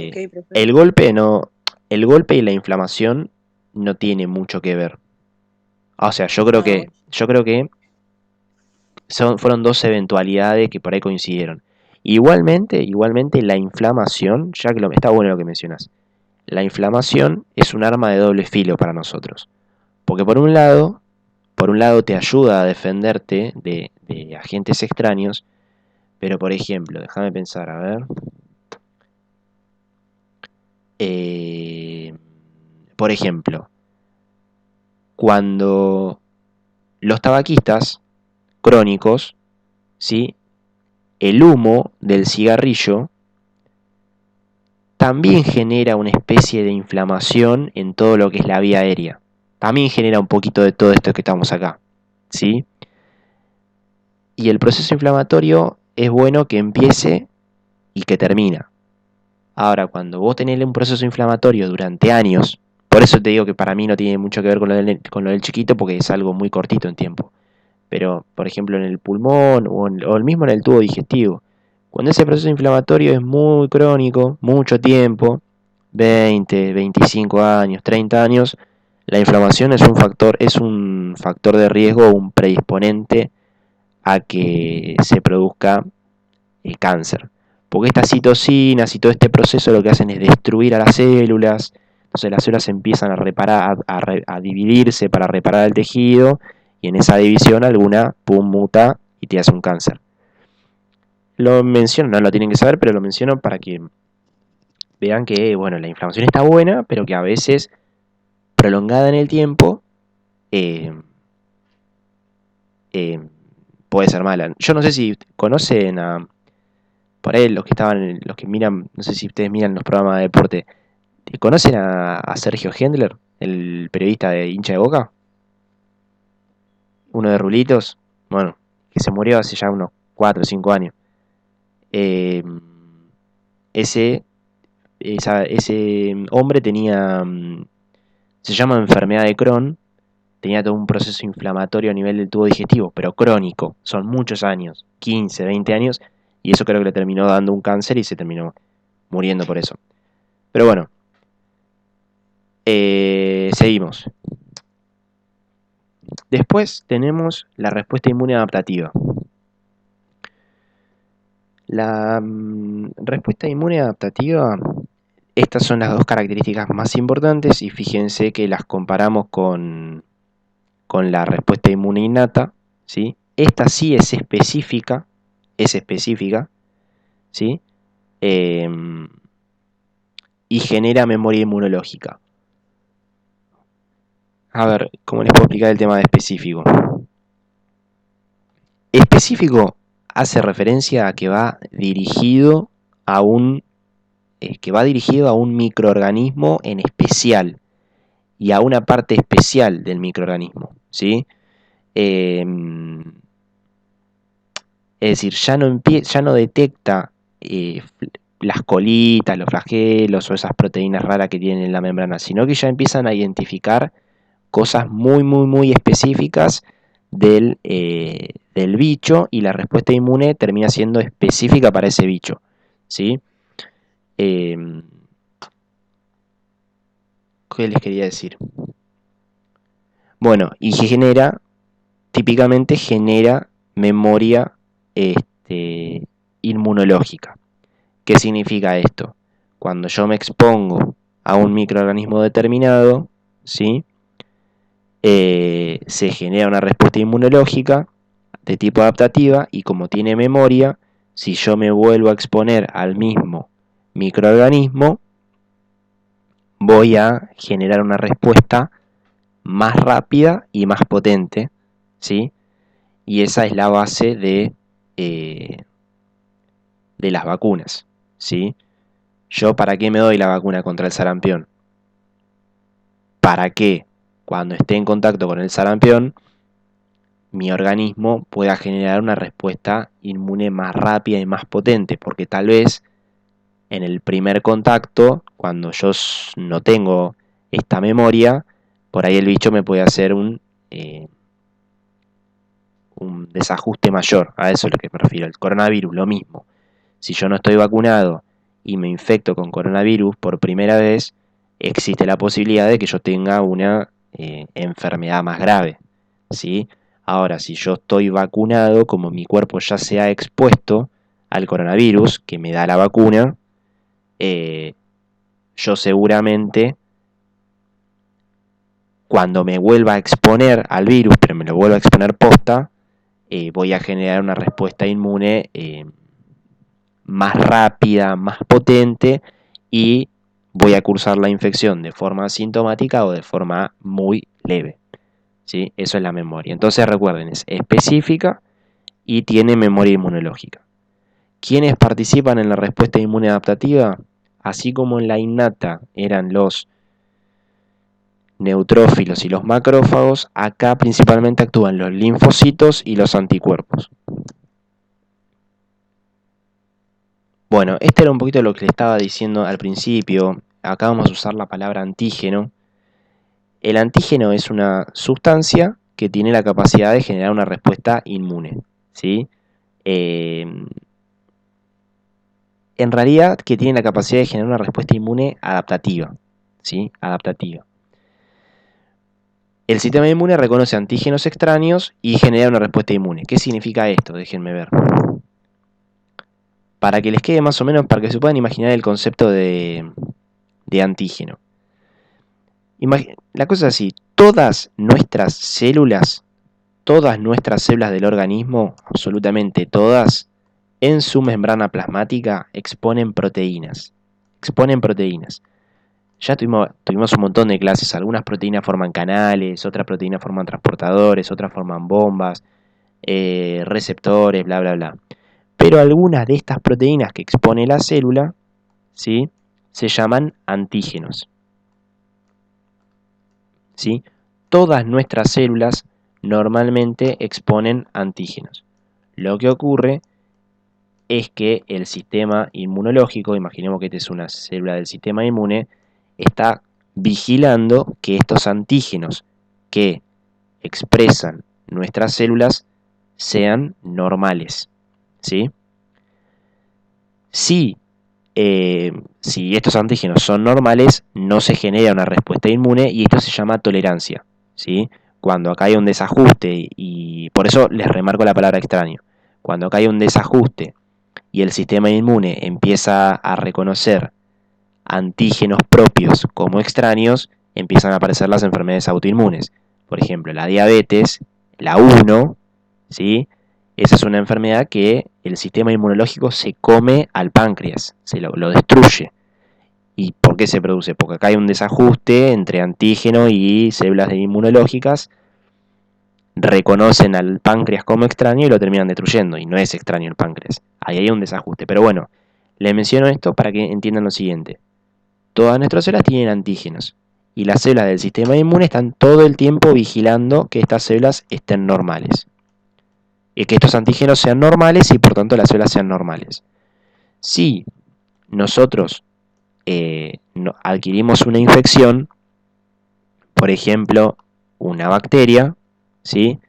Ok, profe. El golpe no, el golpe y la inflamación no tiene mucho que ver. O sea, Ah, bueno. yo creo que fueron dos eventualidades que por ahí coincidieron. Igualmente la inflamación, ya que está bueno lo que mencionas, la inflamación es un arma de doble filo para nosotros. Porque por un lado te ayuda a defenderte de agentes extraños, pero por ejemplo, déjame pensar, a ver. Eh, por ejemplo, cuando los tabaquistas crónicos, ¿sí? El humo del cigarrillo también genera una especie de inflamación en todo lo que es la vía aérea. También genera un poquito de todo esto que estamos acá, ¿sí? Y el proceso inflamatorio es bueno que empiece y que termina. Ahora, cuando vos tenés un proceso inflamatorio durante años, por eso te digo que para mí no tiene mucho que ver con lo del chiquito, porque es algo muy cortito en tiempo. Pero, por ejemplo, en el pulmón o el mismo en el tubo digestivo, cuando ese proceso inflamatorio es muy crónico, mucho tiempo, 20, 25 años, 30 años, la inflamación es un factor de riesgo, un predisponente a que se produzca cáncer. Porque estas citocinas y todo este proceso lo que hacen es destruir a las células, entonces las células empiezan a reparar, a dividirse para reparar el tejido, y en esa división alguna, pum, muta y te hace un cáncer. Lo menciono, no lo tienen que saber, pero lo menciono para que vean que, bueno, la inflamación está buena, pero que a veces, prolongada en el tiempo, eh, eh, puede ser mala. Yo no sé si conocen a, por ahí los que miran, no sé si ustedes miran los programas de deporte, ¿conocen a Sergio Hendler, el periodista de hincha de Boca? Uno de Rulitos, bueno, que se murió hace ya unos 4 o 5 años. Eh, ese, ese hombre tenía, se llama enfermedad de Crohn, tenía todo un proceso inflamatorio a nivel del tubo digestivo, pero crónico, son muchos años, 15, 20 años, y eso creo que le terminó dando un cáncer y se terminó muriendo por eso. Pero bueno, seguimos. Después tenemos la respuesta inmune adaptativa. La respuesta inmune adaptativa, estas son las dos características más importantes y fíjense que las comparamos con la respuesta inmune innata, ¿sí? Esta sí es específica, ¿sí? Y genera memoria inmunológica. A ver, ¿cómo les puedo explicar el tema de específico? Específico hace referencia a que va dirigido a un microorganismo en especial y a una parte especial del microorganismo, ¿sí? Es decir, ya no detecta las colitas, los flagelos o esas proteínas raras que tienen en la membrana, sino que ya empiezan a identificar cosas muy, muy, muy específicas del bicho, y la respuesta inmune termina siendo específica para ese bicho, ¿sí? ¿Qué les quería decir? Bueno, y típicamente genera memoria inmunológica. ¿Qué significa esto? Cuando yo me expongo a un microorganismo determinado, ¿sí? Se genera una respuesta inmunológica de tipo adaptativa, y como tiene memoria, si yo me vuelvo a exponer al mismo microorganismo, voy a generar una respuesta más rápida y más potente, ¿sí? Y esa es la base de las vacunas, ¿sí? ¿Yo para qué me doy la vacuna contra el sarampión? Para que cuando esté en contacto con el sarampión, mi organismo pueda generar una respuesta inmune más rápida y más potente, porque tal vez en el primer contacto, cuando yo no tengo esta memoria, por ahí el bicho me puede hacer un desajuste mayor. A eso es lo que me refiero. El coronavirus, lo mismo. Si yo no estoy vacunado y me infecto con coronavirus por primera vez, existe la posibilidad de que yo tenga una enfermedad más grave, ¿sí? Ahora, si yo estoy vacunado, como mi cuerpo ya se ha expuesto al coronavirus que me da la vacuna, yo seguramente, cuando me vuelva a exponer al virus, pero me lo vuelva a exponer posta, voy a generar una respuesta inmune más rápida, más potente, y voy a cursar la infección de forma asintomática o de forma muy leve, ¿sí? Eso es la memoria. Entonces recuerden, es específica y tiene memoria inmunológica. ¿Quiénes participan en la respuesta inmune adaptativa? Así como en la innata eran los neutrófilos y los macrófagos, acá principalmente actúan los linfocitos y los anticuerpos. Bueno, este era un poquito lo que le estaba diciendo al principio. Acá vamos a usar la palabra antígeno. El antígeno es una sustancia que tiene la capacidad de generar una respuesta inmune, ¿sí? En realidad, que tiene la capacidad de generar una respuesta inmune adaptativa, ¿sí? Adaptativa. El sistema inmune reconoce antígenos extraños y genera una respuesta inmune. ¿Qué significa esto? Déjenme ver. Para que les quede más o menos, para que se puedan imaginar el concepto de antígeno. La cosa es así, todas nuestras células del organismo, absolutamente todas, en su membrana plasmática exponen proteínas. Ya tuvimos un montón de clases. Algunas proteínas forman canales, otras proteínas forman transportadores, otras forman bombas, receptores, bla, bla, bla. Pero algunas de estas proteínas que expone la célula, ¿sí?, se llaman antígenos, ¿sí? Todas nuestras células normalmente exponen antígenos. Lo que ocurre es que el sistema inmunológico, imaginemos que esta es una célula del sistema inmune, está vigilando que estos antígenos que expresan nuestras células sean normales, ¿sí? Si estos antígenos son normales, no se genera una respuesta inmune, y esto se llama tolerancia, ¿sí? Cuando acá hay un desajuste, y por eso les remarco la palabra extraño, cuando acá hay un desajuste y el sistema inmune empieza a reconocer antígenos propios como extraños, empiezan a aparecer las enfermedades autoinmunes. Por ejemplo, la diabetes, la 1, ¿sí? Esa es una enfermedad que el sistema inmunológico se come al páncreas, lo destruye. ¿Y por qué se produce? Porque acá hay un desajuste entre antígeno y células inmunológicas, reconocen al páncreas como extraño y lo terminan destruyendo, y no es extraño el páncreas. Ahí hay un desajuste. Pero bueno, les menciono esto para que entiendan lo siguiente. Todas nuestras células tienen antígenos, y las células del sistema inmune están todo el tiempo vigilando que estas células estén normales. Y que estos antígenos sean normales y por tanto las células sean normales. Si nosotros adquirimos una infección, por ejemplo, una bacteria, ¿sí?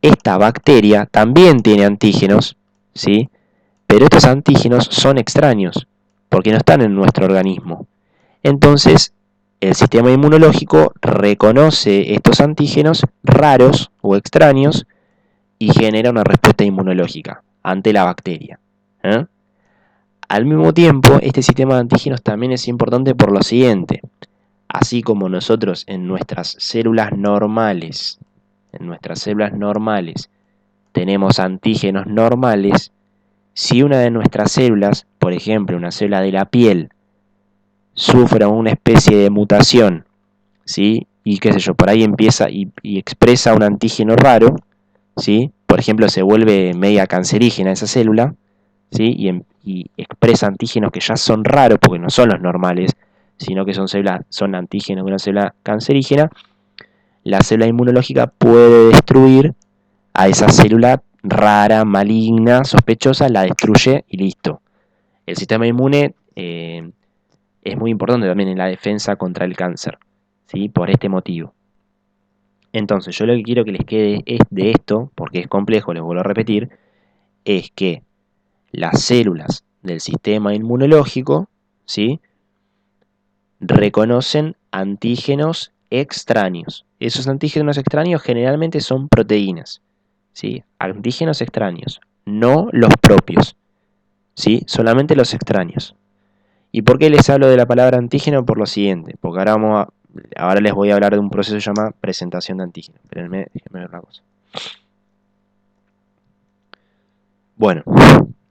Esta bacteria también tiene antígenos, ¿sí? Pero estos antígenos son extraños, porque no están en nuestro organismo. Entonces, el sistema inmunológico reconoce estos antígenos raros o extraños y genera una respuesta inmunológica ante la bacteria. ¿Eh? Al mismo tiempo, este sistema de antígenos también es importante por lo siguiente. Así como nosotros en nuestras células normales, tenemos antígenos normales, si una de nuestras células, por ejemplo una célula de la piel, sufre una especie de mutación, ¿sí? Y qué sé yo, por ahí empieza y expresa un antígeno raro, ¿sí? Por ejemplo, se vuelve media cancerígena esa célula, ¿sí? Y expresa antígenos que ya son raros porque no son los normales, sino que son antígenos de una célula cancerígena. La célula inmunológica puede destruir a esa célula rara, maligna, sospechosa, la destruye y listo. El sistema inmune es muy importante también en la defensa contra el cáncer, ¿sí? Por este motivo. Entonces, yo lo que quiero que les quede de esto, porque es complejo, les vuelvo a repetir, es que las células del sistema inmunológico, ¿sí? Reconocen antígenos extraños. Esos antígenos extraños generalmente son proteínas, ¿sí? Antígenos extraños, no los propios, ¿sí? Solamente los extraños. ¿Y por qué les hablo de la palabra antígeno? Por lo siguiente, porque ahora les voy a hablar de un proceso que se llama presentación de antígeno. Espérenme, déjenme ver una cosa. Bueno,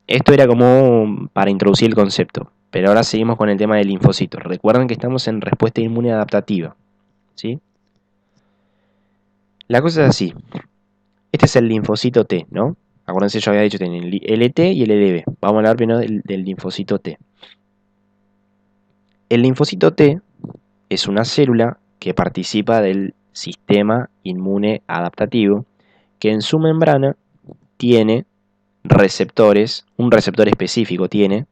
esto era como para introducir el concepto, pero ahora seguimos con el tema del linfocito. Recuerden que estamos en respuesta inmune adaptativa, ¿sí? La cosa es así. Este es el linfocito T, ¿no? Acuérdense, yo había dicho que tienen el LT y el LB. Vamos a hablar primero del linfocito T. El linfocito T es una célula que participa del sistema inmune adaptativo, que en su membrana tiene receptores, un receptor específico tiene,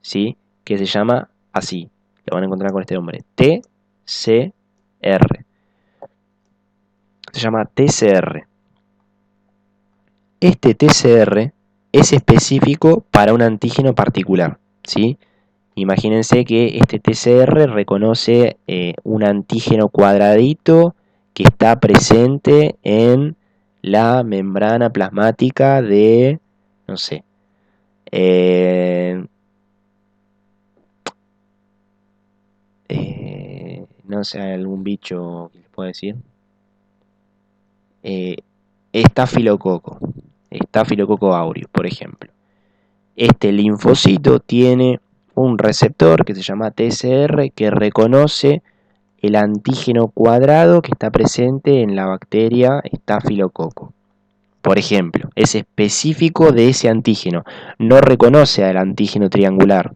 ¿sí? Que se llama así, lo van a encontrar con este nombre, TCR. Se llama TCR. Este TCR es específico para un antígeno particular, ¿sí? Imagínense que este TCR reconoce un antígeno cuadradito que está presente en la membrana plasmática de, no sé, no sé, algún bicho que les pueda decir. Estafilococo aureus, por ejemplo. Este linfocito tiene un receptor que se llama TCR que reconoce el antígeno cuadrado que está presente en la bacteria estafilococo. Por ejemplo, es específico de ese antígeno, no reconoce al antígeno triangular,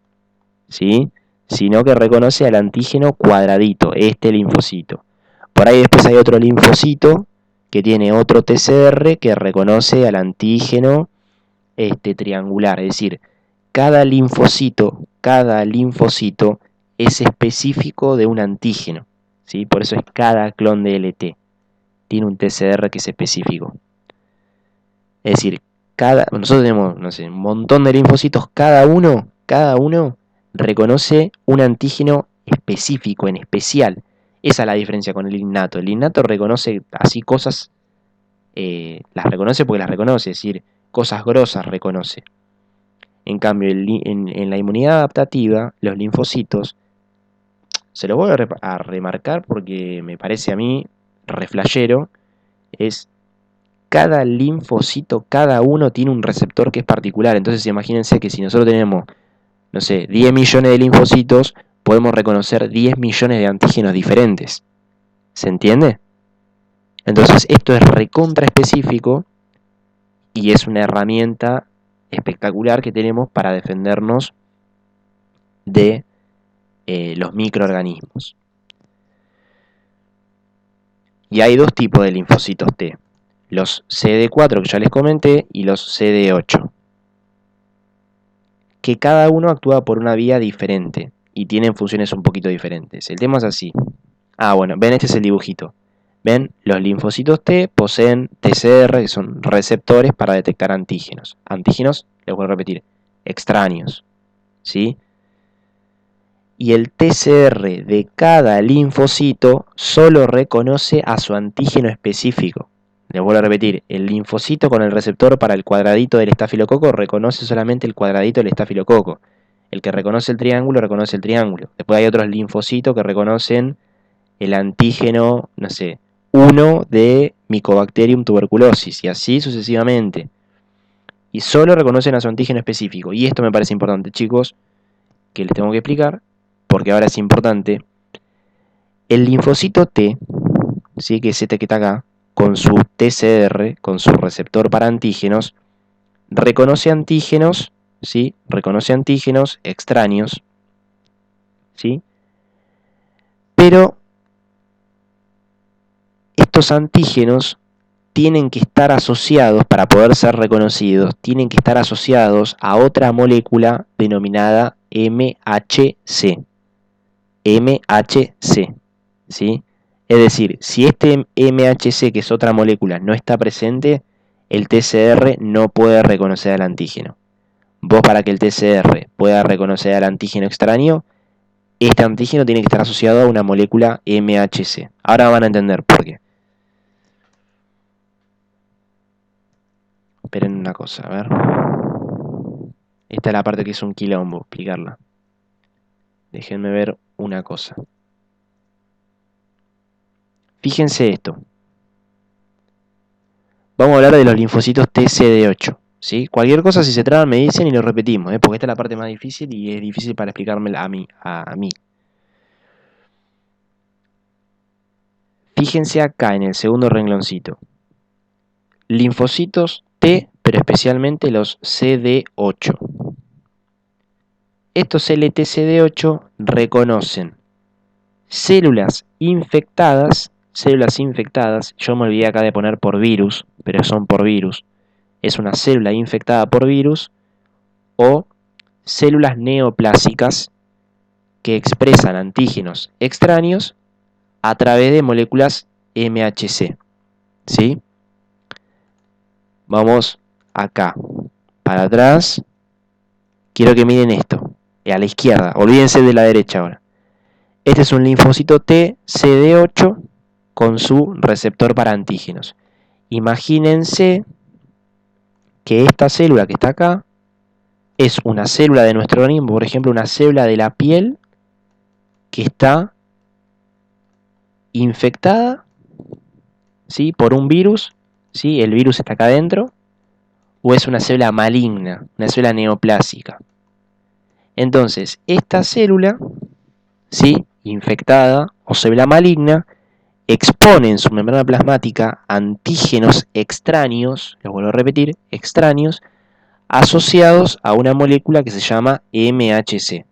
¿sí? Sino que reconoce al antígeno cuadradito, este linfocito. Por ahí después hay otro linfocito que tiene otro TCR que reconoce al antígeno triangular, es decir, cada linfocito es específico de un antígeno, ¿sí? Por eso es cada clon de LT, tiene un TCR que es específico. Es decir, nosotros tenemos, no sé, un montón de linfocitos, cada uno reconoce un antígeno específico, en especial. Esa es la diferencia con el innato. El innato reconoce así cosas, las reconoce porque las reconoce, es decir, cosas grosas reconoce. En cambio, en la inmunidad adaptativa, los linfocitos, se lo voy a remarcar porque me parece a mí reflashero, es cada linfocito, cada uno tiene un receptor que es particular. Entonces imagínense que si nosotros tenemos, no sé, 10 millones de linfocitos, podemos reconocer 10 millones de antígenos diferentes. ¿Se entiende? Entonces esto es recontra específico y es una herramienta espectacular que tenemos para defendernos de los microorganismos. Y hay dos tipos de linfocitos T, los CD4 que ya les comenté y los CD8, que cada uno actúa por una vía diferente y tienen funciones un poquito diferentes. El tema es así. Bueno, ven, este es el dibujito. Ven, los linfocitos T poseen TCR, que son receptores para detectar antígenos. Antígenos, les voy a repetir, extraños, ¿sí? Y el TCR de cada linfocito solo reconoce a su antígeno específico. Les vuelvo a repetir, el linfocito con el receptor para el cuadradito del estafilococo reconoce solamente el cuadradito del estafilococo. El que reconoce el triángulo reconoce el triángulo. Después hay otros linfocitos que reconocen el antígeno, no sé, 1 de Mycobacterium tuberculosis y así sucesivamente. Y solo reconocen a su antígeno específico. Y esto me parece importante, chicos, que les tengo que explicar, porque ahora es importante. El linfocito T, ¿sí?, que es este que está acá, con su TCR, con su receptor para antígenos, reconoce antígenos, ¿sí? Reconoce antígenos extraños, ¿sí? Pero estos antígenos tienen que estar asociados, para poder ser reconocidos, tienen que estar asociados a otra molécula denominada MHC. MHC, ¿sí? Es decir, si este MHC, que es otra molécula, no está presente, el TCR no puede reconocer al antígeno. Vos, para que el TCR pueda reconocer al antígeno extraño, este antígeno tiene que estar asociado a una molécula MHC. Ahora van a entender por qué. Esperen una cosa, a ver. Esta es la parte que es un quilombo explicarla. Déjenme ver una cosa. Fíjense esto. Vamos a hablar de los linfocitos TCD8, ¿sí? Cualquier cosa, si se traban, me dicen y lo repetimos, porque esta es la parte más difícil y es difícil para explicármela a mí. Fíjense acá en el segundo rengloncito. Linfocitos T, pero especialmente los CD8. Estos LTCD8 reconocen células infectadas, yo me olvidé acá de poner por virus, pero son por virus. Es una célula infectada por virus o células neoplásicas que expresan antígenos extraños a través de moléculas MHC, ¿sí? Vamos acá, para atrás. Quiero que miren esto, a la izquierda, olvídense de la derecha ahora. Este es un linfocito T CD8 con su receptor para antígenos. Imagínense que esta célula que está acá es una célula de nuestro organismo, por ejemplo, una célula de la piel que está infectada, ¿sí?, por un virus, ¿sí? El virus está acá adentro, o es una célula maligna, una célula neoplásica. Entonces, esta célula, ¿sí?, infectada o célula maligna, expone en su membrana plasmática antígenos extraños, lo vuelvo a repetir, extraños, asociados a una molécula que se llama MHC.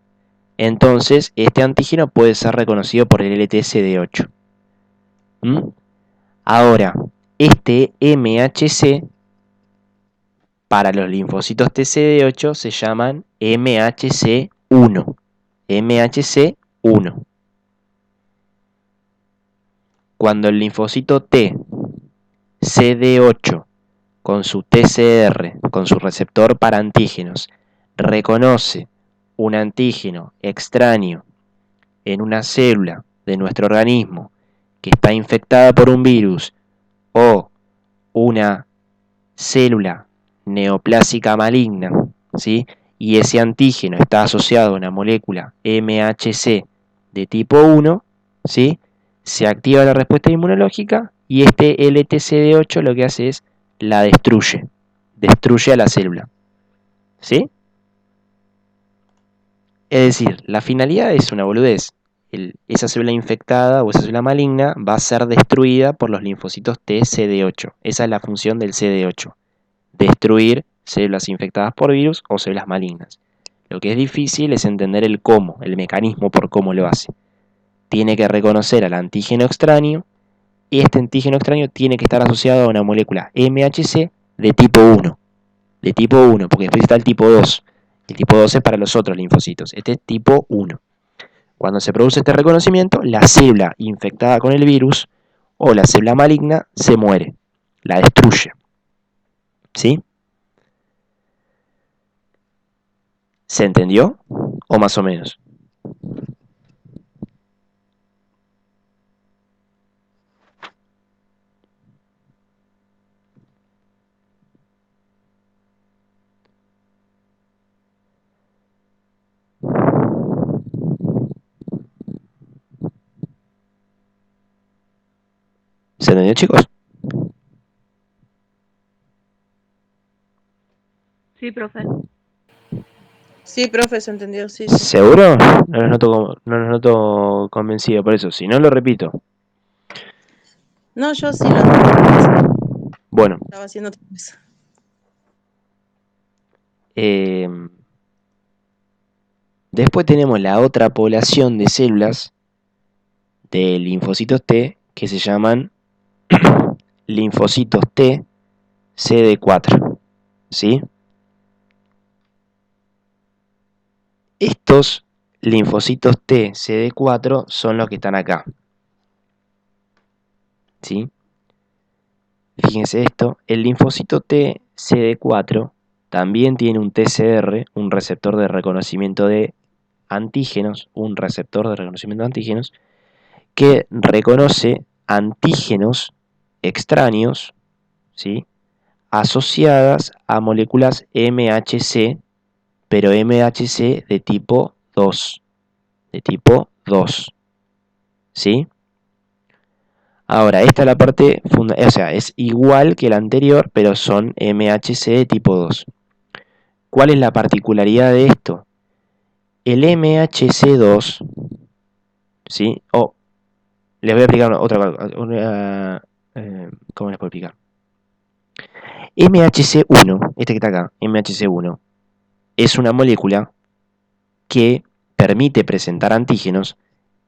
Entonces, este antígeno puede ser reconocido por el LTCD8. Ahora, este MHC para los linfocitos TCD8 se llaman MHC1. MHC1. Cuando el linfocito T CD8 con su TCR, con su receptor para antígenos, reconoce un antígeno extraño en una célula de nuestro organismo que está infectada por un virus o una célula neoplásica maligna, ¿sí?, y ese antígeno está asociado a una molécula MHC de tipo 1, ¿sí?, se activa la respuesta inmunológica y este LTCD8 lo que hace es la destruye a la célula, ¿sí? Es decir, la finalidad es una boludez. Esa célula infectada o esa célula maligna va a ser destruida por los linfocitos T CD8. Esa es la función del CD8. Destruir células infectadas por virus o células malignas. Lo que es difícil es entender el cómo, el mecanismo por cómo lo hace. Tiene que reconocer al antígeno extraño y este antígeno extraño tiene que estar asociado a una molécula MHC de tipo 1. De tipo 1, porque después está el tipo 2. El tipo 2 es para los otros linfocitos. Este es tipo 1. Cuando se produce este reconocimiento, la célula infectada con el virus o la célula maligna se muere, la destruye. ¿Sí? ¿Se entendió? ¿O más o menos? ¿Se entendió, chicos? Sí, profe. Sí, profe, se entendió, sí, sí. ¿Seguro? No los noto convencido por eso. Si no, lo repito. No, yo sí lo entendí. Bueno, Estaba haciendo otra cosa. después tenemos la otra población de células de linfocitos T que se llaman linfocitos T CD4. ¿Sí? Estos linfocitos T CD4 son los que están acá. ¿Sí? Fíjense esto, el linfocito T CD4 también tiene un TCR, un receptor de reconocimiento de antígenos, que reconoce antígenos extraños, ¿sí?, asociadas a moléculas MHC, pero MHC de tipo 2, ¿sí? Ahora, esta es la parte fundamental, o sea, es igual que la anterior, pero son MHC de tipo 2. ¿Cuál es la particularidad de esto? El MHC2, ¿sí? Les voy a explicar otra cosa. ¿Cómo les puedo explicar? MHC1, este que está acá, MHC1, es una molécula que permite presentar antígenos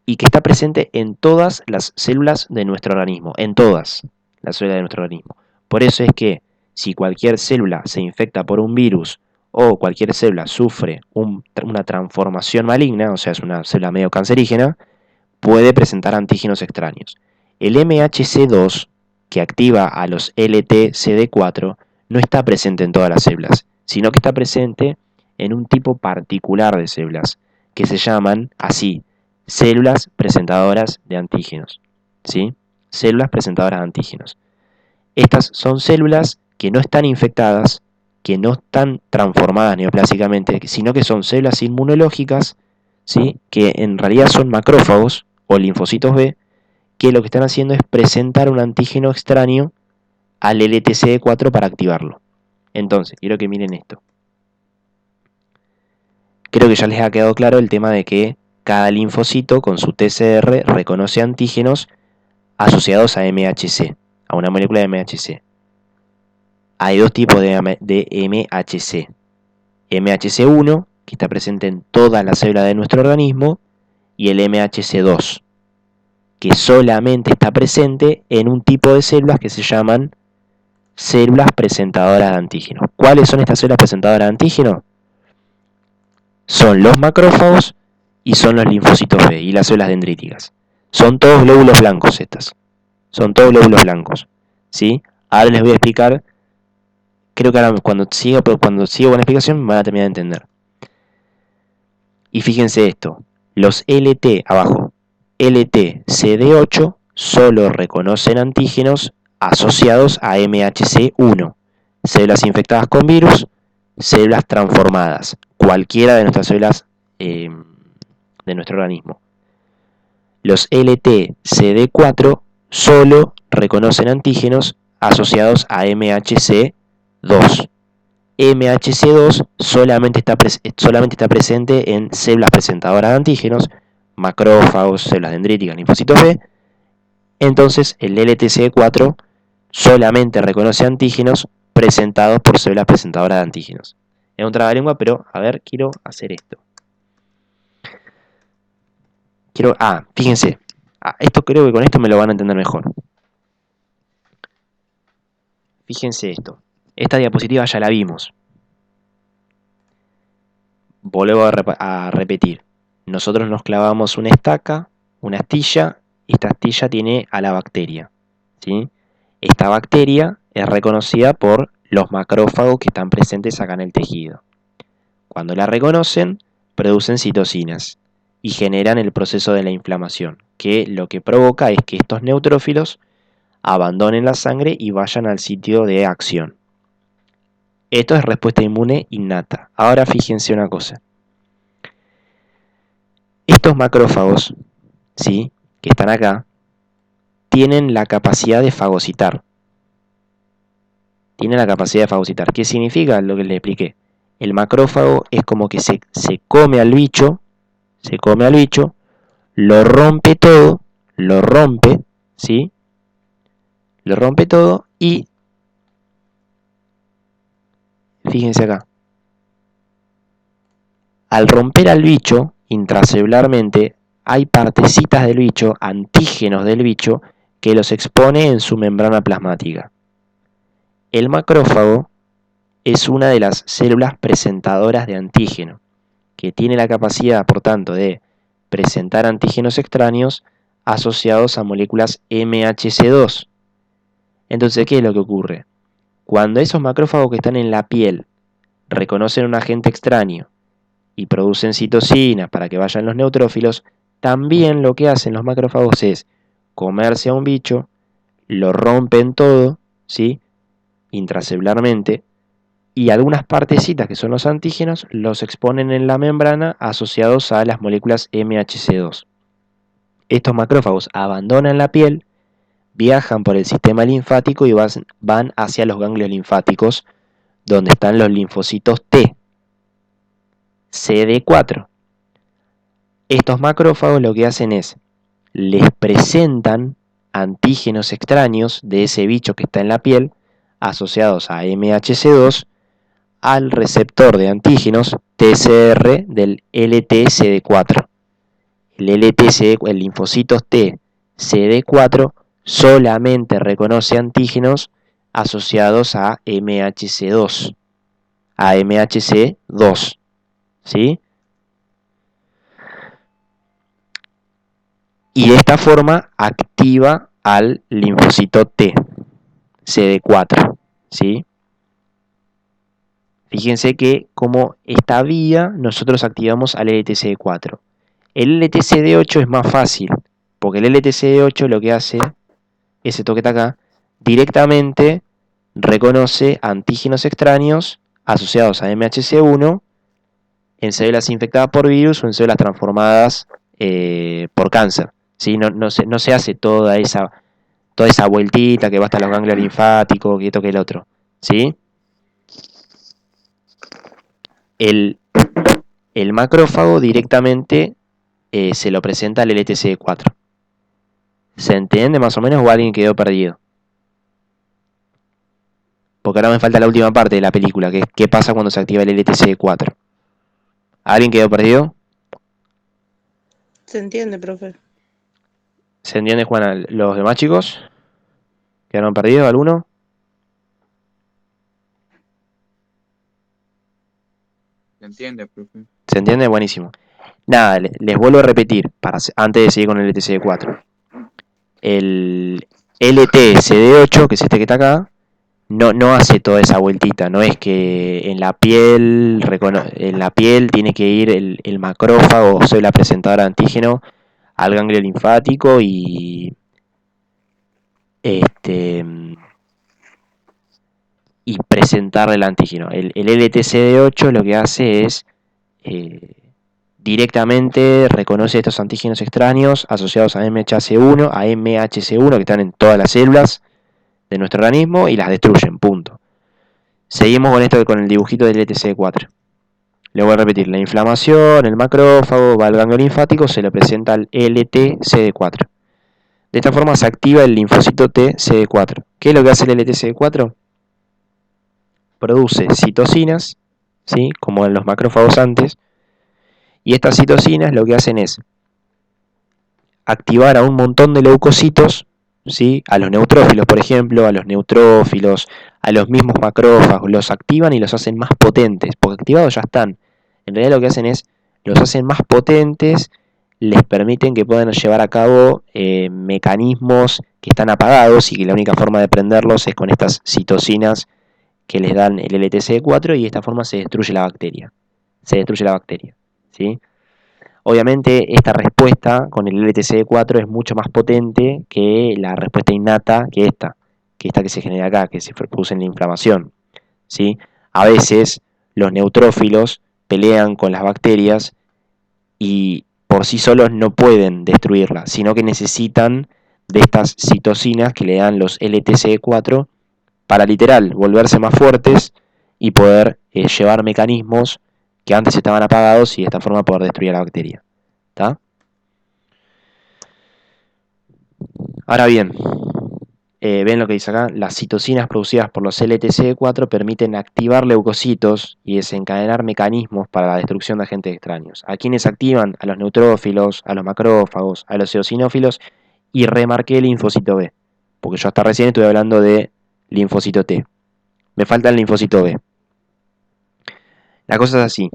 y que está presente en todas las células de nuestro organismo, en todas las células de nuestro organismo. Por eso es que si cualquier célula se infecta por un virus o cualquier célula sufre una transformación maligna, o sea, es una célula medio cancerígena, puede presentar antígenos extraños. El MHC2, que activa a los LT-CD4, no está presente en todas las células, sino que está presente en un tipo particular de células, que se llaman así, células presentadoras de antígenos. ¿Sí? Células presentadoras de antígenos. Estas son células que no están infectadas, que no están transformadas neoplásicamente, sino que son células inmunológicas, ¿sí?, que en realidad son macrófagos o linfocitos B, que lo que están haciendo es presentar un antígeno extraño al LTCD4 para activarlo. Entonces, quiero que miren esto. Creo que ya les ha quedado claro el tema de que cada linfocito con su TCR reconoce antígenos asociados a MHC, a una molécula de MHC. Hay dos tipos de MHC. MHC1, que está presente en todas las células de nuestro organismo, y el MHC2, que solamente está presente en un tipo de células que se llaman células presentadoras de antígenos. ¿Cuáles son estas células presentadoras de antígenos? Son los macrófagos y son los linfocitos B y las células dendríticas. Son todos glóbulos blancos estas. Son todos glóbulos blancos. ¿Sí? Ahora les voy a explicar. Creo que ahora cuando sigo con la explicación van a terminar de entender. Y fíjense esto. Los LT abajo, LT-CD8 solo reconocen antígenos asociados a MHC1. Células infectadas con virus, células transformadas, cualquiera de nuestras células de nuestro organismo. Los LT-CD4 solo reconocen antígenos asociados a MHC2. MHC2 solamente está presente en células presentadoras de antígenos, macrófagos, células dendríticas, linfocitos B. Entonces el LTCD4 solamente reconoce antígenos presentados por células presentadoras de antígenos. Es un trabalengua, pero a ver, quiero hacer esto. Fíjense. Esto creo que con esto me lo van a entender mejor. Fíjense esto. Esta diapositiva ya la vimos. Vuelvo a repetir. Nosotros nos clavamos una estaca, una astilla, y esta astilla tiene a la bacteria, ¿sí? Esta bacteria es reconocida por los macrófagos que están presentes acá en el tejido. Cuando la reconocen, producen citocinas y generan el proceso de la inflamación, que lo que provoca es que estos neutrófilos abandonen la sangre y vayan al sitio de acción. Esto es respuesta inmune innata. Ahora fíjense una cosa. Estos macrófagos, ¿sí?, que están acá, tienen la capacidad de fagocitar. ¿Qué significa? Lo que les expliqué. El macrófago es como que se come al bicho, lo rompe todo, ¿sí? Lo rompe todo y, fíjense acá, al romper al bicho intracelularmente, hay partecitas del bicho, antígenos del bicho, que los expone en su membrana plasmática. El macrófago es una de las células presentadoras de antígeno, que tiene la capacidad, por tanto, de presentar antígenos extraños asociados a moléculas MHC2. Entonces, ¿qué es lo que ocurre? Cuando esos macrófagos que están en la piel reconocen un agente extraño y producen citocinas para que vayan los neutrófilos, también lo que hacen los macrófagos es comerse a un bicho, lo rompen todo, ¿sí?, intracelularmente, y algunas partecitas que son los antígenos los exponen en la membrana asociados a las moléculas MHC2. Estos macrófagos abandonan la piel, viajan por el sistema linfático y van hacia los ganglios linfáticos, donde están los linfocitos T, CD4. Estos macrófagos lo que hacen es, les presentan antígenos extraños de ese bicho que está en la piel, asociados a MHC2, al receptor de antígenos TCR del LTCD4. El linfocitos T CD4 solamente reconoce antígenos asociados a MHC2, ¿sí? Y de esta forma activa al linfocito T CD4, ¿sí? Fíjense que como esta vía nosotros activamos al LTCD4. El LTCD8 es más fácil, porque el LTCD8 lo que hace, ese toquete acá, directamente reconoce antígenos extraños asociados a MHC1 en células infectadas por virus o en células transformadas por cáncer, ¿sí? No se hace toda esa vueltita que va hasta los ganglios linfáticos, que esto que el otro, ¿sí? El macrófago directamente se lo presenta al LTCD4. ¿Se entiende más o menos o alguien quedó perdido? Porque ahora me falta la última parte de la película, que es qué pasa cuando se activa el LTCD4. ¿Alguien quedó perdido? Se entiende, profe. ¿Se entiende, Juana? ¿Los demás chicos? ¿Quedaron perdidos alguno? ¿Se entiende, profe? ¿Se entiende? Buenísimo. Nada, les vuelvo a repetir, antes de seguir con el LTCD4. El LTCD8, que es este que está acá, no hace toda esa vueltita. No es que en la piel tiene que ir el macrófago o célula presentadora de antígeno al ganglio linfático y presentarle el antígeno. El LTCD8 lo que hace es directamente reconoce estos antígenos extraños asociados a MHC1, que están en todas las células de nuestro organismo y las destruyen, punto. Seguimos con esto con el dibujito del LTCD4. Le voy a repetir, la inflamación, el macrófago, va al ganglio linfático, se le presenta al LTCD4. De esta forma se activa el linfocito T CD4. ¿Qué es lo que hace el LTCD4? Produce citocinas, ¿sí? Como en los macrófagos antes, y estas citocinas lo que hacen es activar a un montón de leucocitos, ¿sí? A los neutrófilos, por ejemplo, a los neutrófilos, a los mismos macrófagos, los activan y los hacen más potentes, porque activados ya están. En realidad lo que hacen es, los hacen más potentes, les permiten que puedan llevar a cabo mecanismos que están apagados y que la única forma de prenderlos es con estas citocinas que les dan el LTCD4 y de esta forma se destruye la bacteria. ¿Sí? Obviamente esta respuesta con el LTCD4 es mucho más potente que la respuesta innata que esta que se genera acá, que se produce en la inflamación, ¿sí? A veces los neutrófilos pelean con las bacterias y por sí solos no pueden destruirlas, sino que necesitan de estas citocinas que le dan los LTCD4 para literal volverse más fuertes y poder llevar mecanismos que antes estaban apagados y de esta forma poder destruir a la bacteria. ¿Está? Ahora bien, ven lo que dice acá, las citocinas producidas por los LTCD4 permiten activar leucocitos y desencadenar mecanismos para la destrucción de agentes extraños. ¿A quiénes activan? A los neutrófilos, a los macrófagos, a los eosinófilos y remarqué el linfocito B, porque yo hasta recién estuve hablando de linfocito T. Me falta el linfocito B. La cosa es así.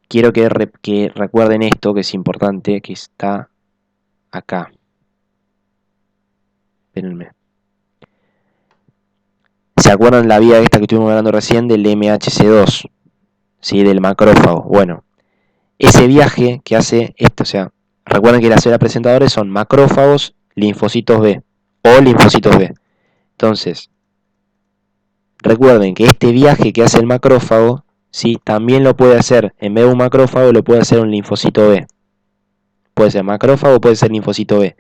Quiero que recuerden esto, que es importante, que está acá. Espérenme. ¿Se acuerdan la vía esta que estuvimos hablando recién del MHC2? ¿Sí? Del macrófago. Bueno, ese viaje que hace esto, o sea, recuerden que las células presentadoras son macrófagos, linfocitos B o linfocitos B. Entonces, recuerden que este viaje que hace el macrófago, ¿sí? También lo puede hacer, en vez de un macrófago, lo puede hacer un linfocito B. Puede ser macrófago, puede ser linfocito B.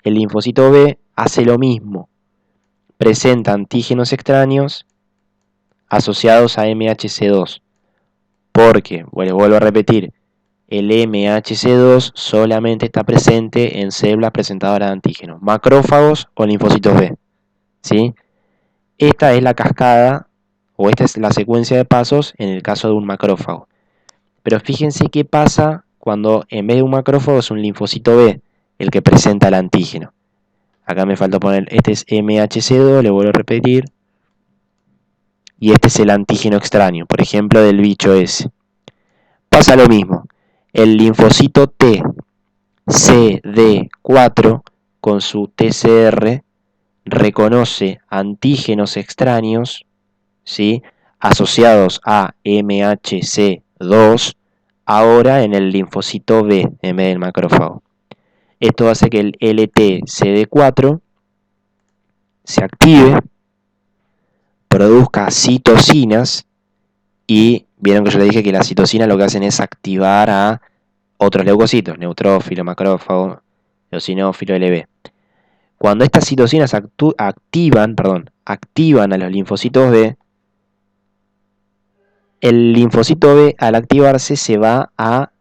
El linfocito B hace lo mismo. Presenta antígenos extraños asociados a MHC2. Porque, bueno, vuelvo a repetir, el MHC2 solamente está presente en células presentadoras de antígenos, macrófagos o linfocitos B. ¿Sí? Esta es la cascada, o esta es la secuencia de pasos en el caso de un macrófago. Pero fíjense qué pasa cuando en vez de un macrófago es un linfocito B el que presenta el antígeno. Acá me falta poner, este es MHC2, le vuelvo a repetir. Y este es el antígeno extraño, por ejemplo, del bicho ese. Pasa lo mismo. El linfocito T, CD4, con su TCR, reconoce antígenos extraños, ¿sí? Asociados a MHC2, ahora en el linfocito B en vez del macrófago. Esto hace que el LTCD4 se active, produzca citocinas y vieron que yo les dije que las citocinas lo que hacen es activar a otros leucocitos, neutrófilo, macrófago, eosinófilo, LB. Cuando estas citocinas activan a los linfocitos B, el linfocito B al activarse se va a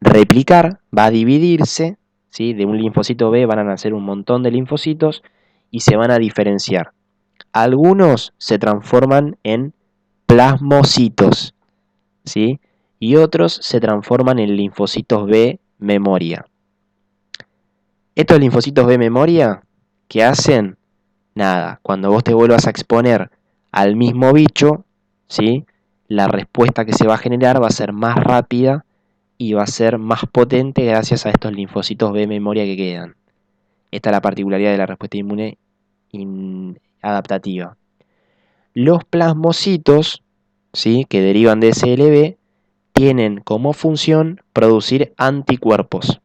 replicar, va a dividirse, ¿sí? De un linfocito B van a nacer un montón de linfocitos y se van a diferenciar. Algunos se transforman en plasmocitos, ¿sí? Y otros se transforman en linfocitos B memoria. Estos linfocitos B memoria, ¿qué hacen? Nada, cuando vos te vuelvas a exponer al mismo bicho, ¿sí? La respuesta que se va a generar va a ser más rápida y va a ser más potente gracias a estos linfocitos B memoria que quedan. Esta es la particularidad de la respuesta inmune adaptativa. Los plasmocitos, ¿sí? Que derivan de SLB, tienen como función producir anticuerpos.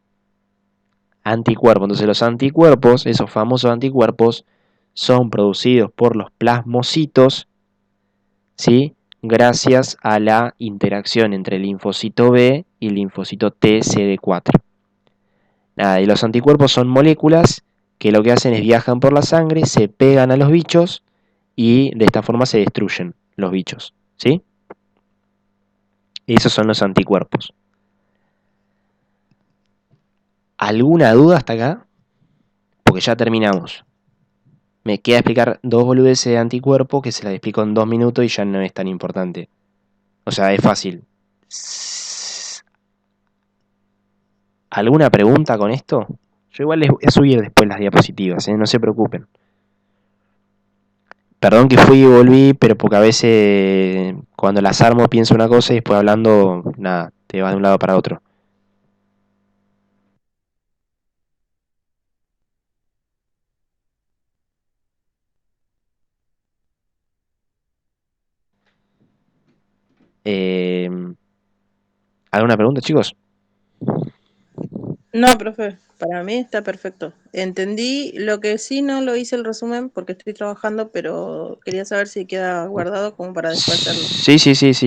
Entonces los anticuerpos, esos famosos anticuerpos, son producidos por los plasmocitos, ¿sí? Gracias a la interacción entre el linfocito B y el linfocito T CD4. Nada, y los anticuerpos son moléculas que lo que hacen es viajan por la sangre, se pegan a los bichos y de esta forma se destruyen los bichos, ¿sí? Esos son los anticuerpos. ¿Alguna duda hasta acá? Porque ya terminamos. Me queda explicar 2 boludeces de anticuerpo que se las explico en 2 minutos y ya no es tan importante. O sea, es fácil. ¿Alguna pregunta con esto? Yo igual les voy a subir después las diapositivas, no se preocupen. Perdón que fui y volví, pero porque a veces cuando las armo pienso una cosa y después hablando, nada, te vas de un lado para otro. Eh, ¿Alguna pregunta, chicos? No, profe, para mí está perfecto. Entendí, lo que sí no lo hice el resumen porque estoy trabajando, pero quería saber si queda guardado como para después hacerlo. Sí,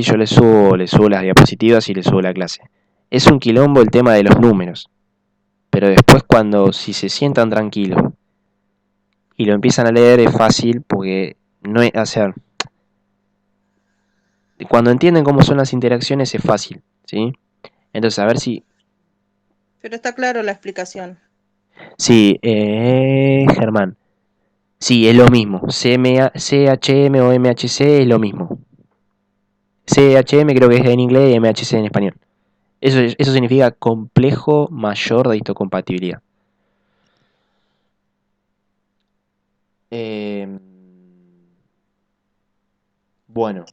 yo les subo las diapositivas y les subo la clase. Es un quilombo el tema de los números, pero después si se sientan tranquilos y lo empiezan a leer es fácil porque no es, o sea, cuando entienden cómo son las interacciones es fácil, ¿sí? Entonces, a ver si... Pero está claro la explicación. Sí, Germán. Sí, es lo mismo. CHM o MHC es lo mismo. CHM creo que es en inglés y MHC en español. Eso significa complejo mayor de histocompatibilidad. Bueno,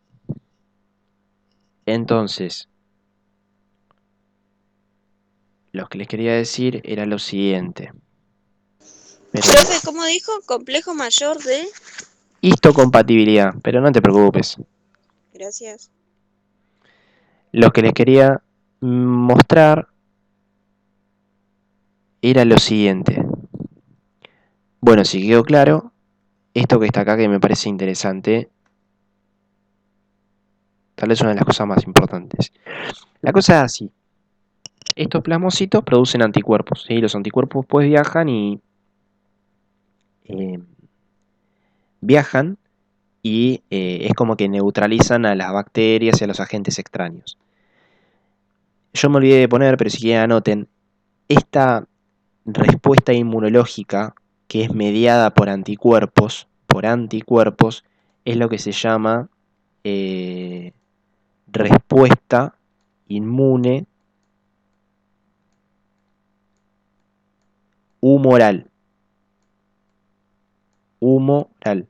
entonces, lo que les quería decir era lo siguiente. Profe, ¿cómo dijo? Complejo mayor de... Histocompatibilidad, pero no te preocupes. Gracias. Lo que les quería mostrar era lo siguiente. Bueno, si quedó claro, esto que está acá que me parece interesante, tal vez una de las cosas más importantes. La cosa es así. Estos plasmocitos producen anticuerpos, ¿sí? Los anticuerpos pues eh, viajan y es como que neutralizan a las bacterias y a los agentes extraños. Yo me olvidé de poner, pero si quieren anoten, esta respuesta inmunológica que es mediada por anticuerpos, es lo que se llama respuesta inmune humoral. Humoral.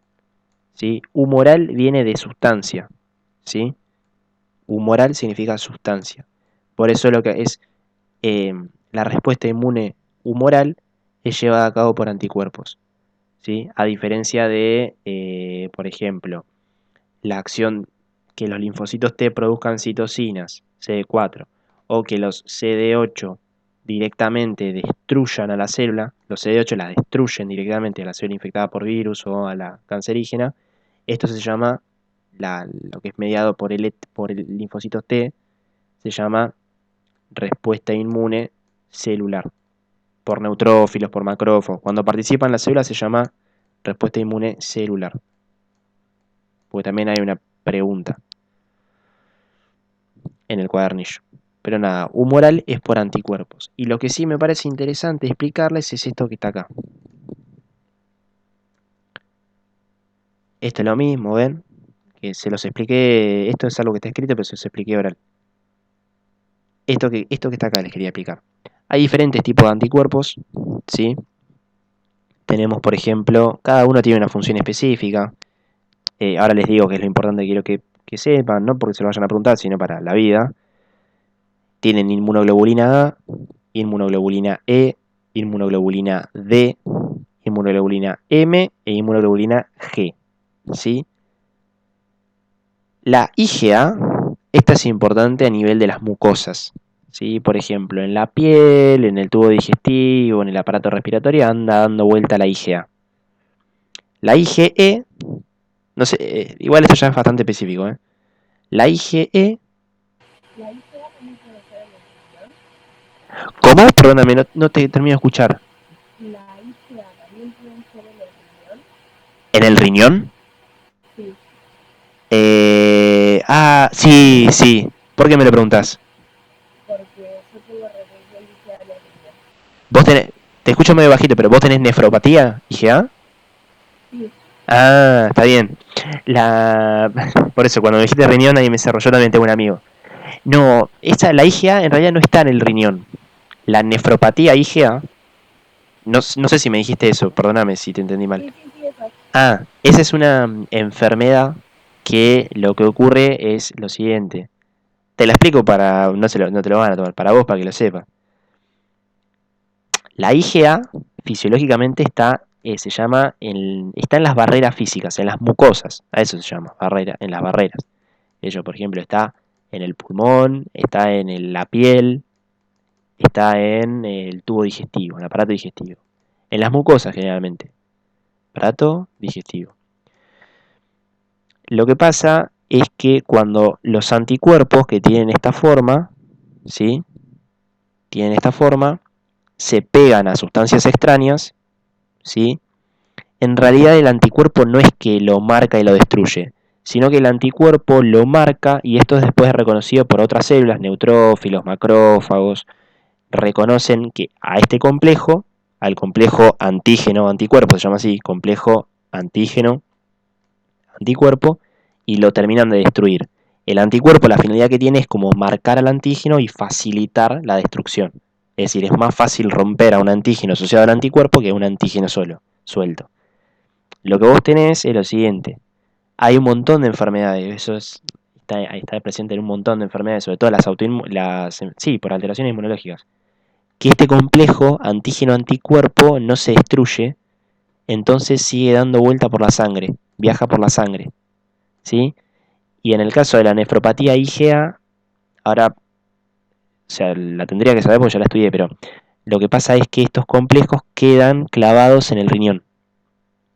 ¿Sí? Humoral viene de sustancia. ¿Sí? Humoral significa sustancia. Por eso lo que es la respuesta inmune humoral es llevada a cabo por anticuerpos. ¿Sí? A diferencia de, por ejemplo, la acción que los linfocitos T produzcan citocinas, CD4, o que los CD8 directamente destruyan a la célula, los CD8 la destruyen directamente a la célula infectada por virus o a la cancerígena, esto se llama, lo que es mediado por el linfocito T, se llama respuesta inmune celular, por neutrófilos, por macrófagos. Cuando participa en la célula se llama respuesta inmune celular. Porque también hay una pregunta en el cuadernillo. Pero nada, humoral es por anticuerpos. Y lo que sí me parece interesante explicarles es esto que está acá. Esto es lo mismo, ¿ven? Que se los expliqué, esto es algo que está escrito, pero se los expliqué oral. Esto que está acá les quería explicar. Hay diferentes tipos de anticuerpos, ¿sí? Tenemos, por ejemplo, cada uno tiene una función específica. Ahora les digo que es lo importante que quiero que sepan, no porque se lo vayan a preguntar, sino para la vida. Tienen inmunoglobulina A, inmunoglobulina E, inmunoglobulina D, inmunoglobulina M e inmunoglobulina G. ¿Sí? La IgA, esta es importante a nivel de las mucosas. ¿Sí? Por ejemplo, en la piel, en el tubo digestivo, en el aparato respiratorio anda dando vuelta la IgA. La IgE, no sé, igual esto ya es bastante específico. La IgE... ¿Cómo? Perdóname, no te termino de escuchar. ¿En el riñón? Sí, sí. ¿Por qué me lo preguntás? Porque yo tengo retención IgA negativa. Vos tenés, te escucho medio bajito, pero vos tenés nefropatía, IgA. Sí. Ah, está bien. Por eso, cuando me dijiste riñón, ahí me cerró. Yo también tengo un amigo. No, la IgA en realidad no está en el riñón. La nefropatía IgA, no sé si me dijiste eso, perdóname si te entendí mal. Sí, eso. Esa es una enfermedad que lo que ocurre es lo siguiente. Te la explico para, no te lo van a tomar, para vos, para que lo sepas. La IgA fisiológicamente está en las barreras físicas, en las mucosas, a eso se llama, en las barreras. Ello, por ejemplo, está en el pulmón, está en la piel, está en el tubo digestivo, en el aparato digestivo. En las mucosas generalmente, aparato digestivo. Lo que pasa es que cuando los anticuerpos que tienen esta forma, ¿sí? Tienen esta forma, se pegan a sustancias extrañas, ¿sí? En realidad el anticuerpo no es que lo marca y lo destruye, sino que el anticuerpo lo marca y esto es después reconocido por otras células, neutrófilos, macrófagos, reconocen que a este complejo, al complejo antígeno-anticuerpo, se llama así, complejo antígeno-anticuerpo, y lo terminan de destruir. El anticuerpo, la finalidad que tiene es como marcar al antígeno y facilitar la destrucción. Es decir, es más fácil romper a un antígeno asociado al anticuerpo que a un antígeno solo, suelto. Lo que vos tenés es lo siguiente. Hay un montón de enfermedades, está presente en un montón de enfermedades, sobre todo sí, por alteraciones inmunológicas. Que este complejo antígeno-anticuerpo no se destruye, entonces sigue dando vuelta por la sangre, viaja por la sangre, ¿sí? Y en el caso de la nefropatía IgA, ahora, o sea, la tendría que saber porque ya la estudié, pero lo que pasa es que estos complejos quedan clavados en el riñón.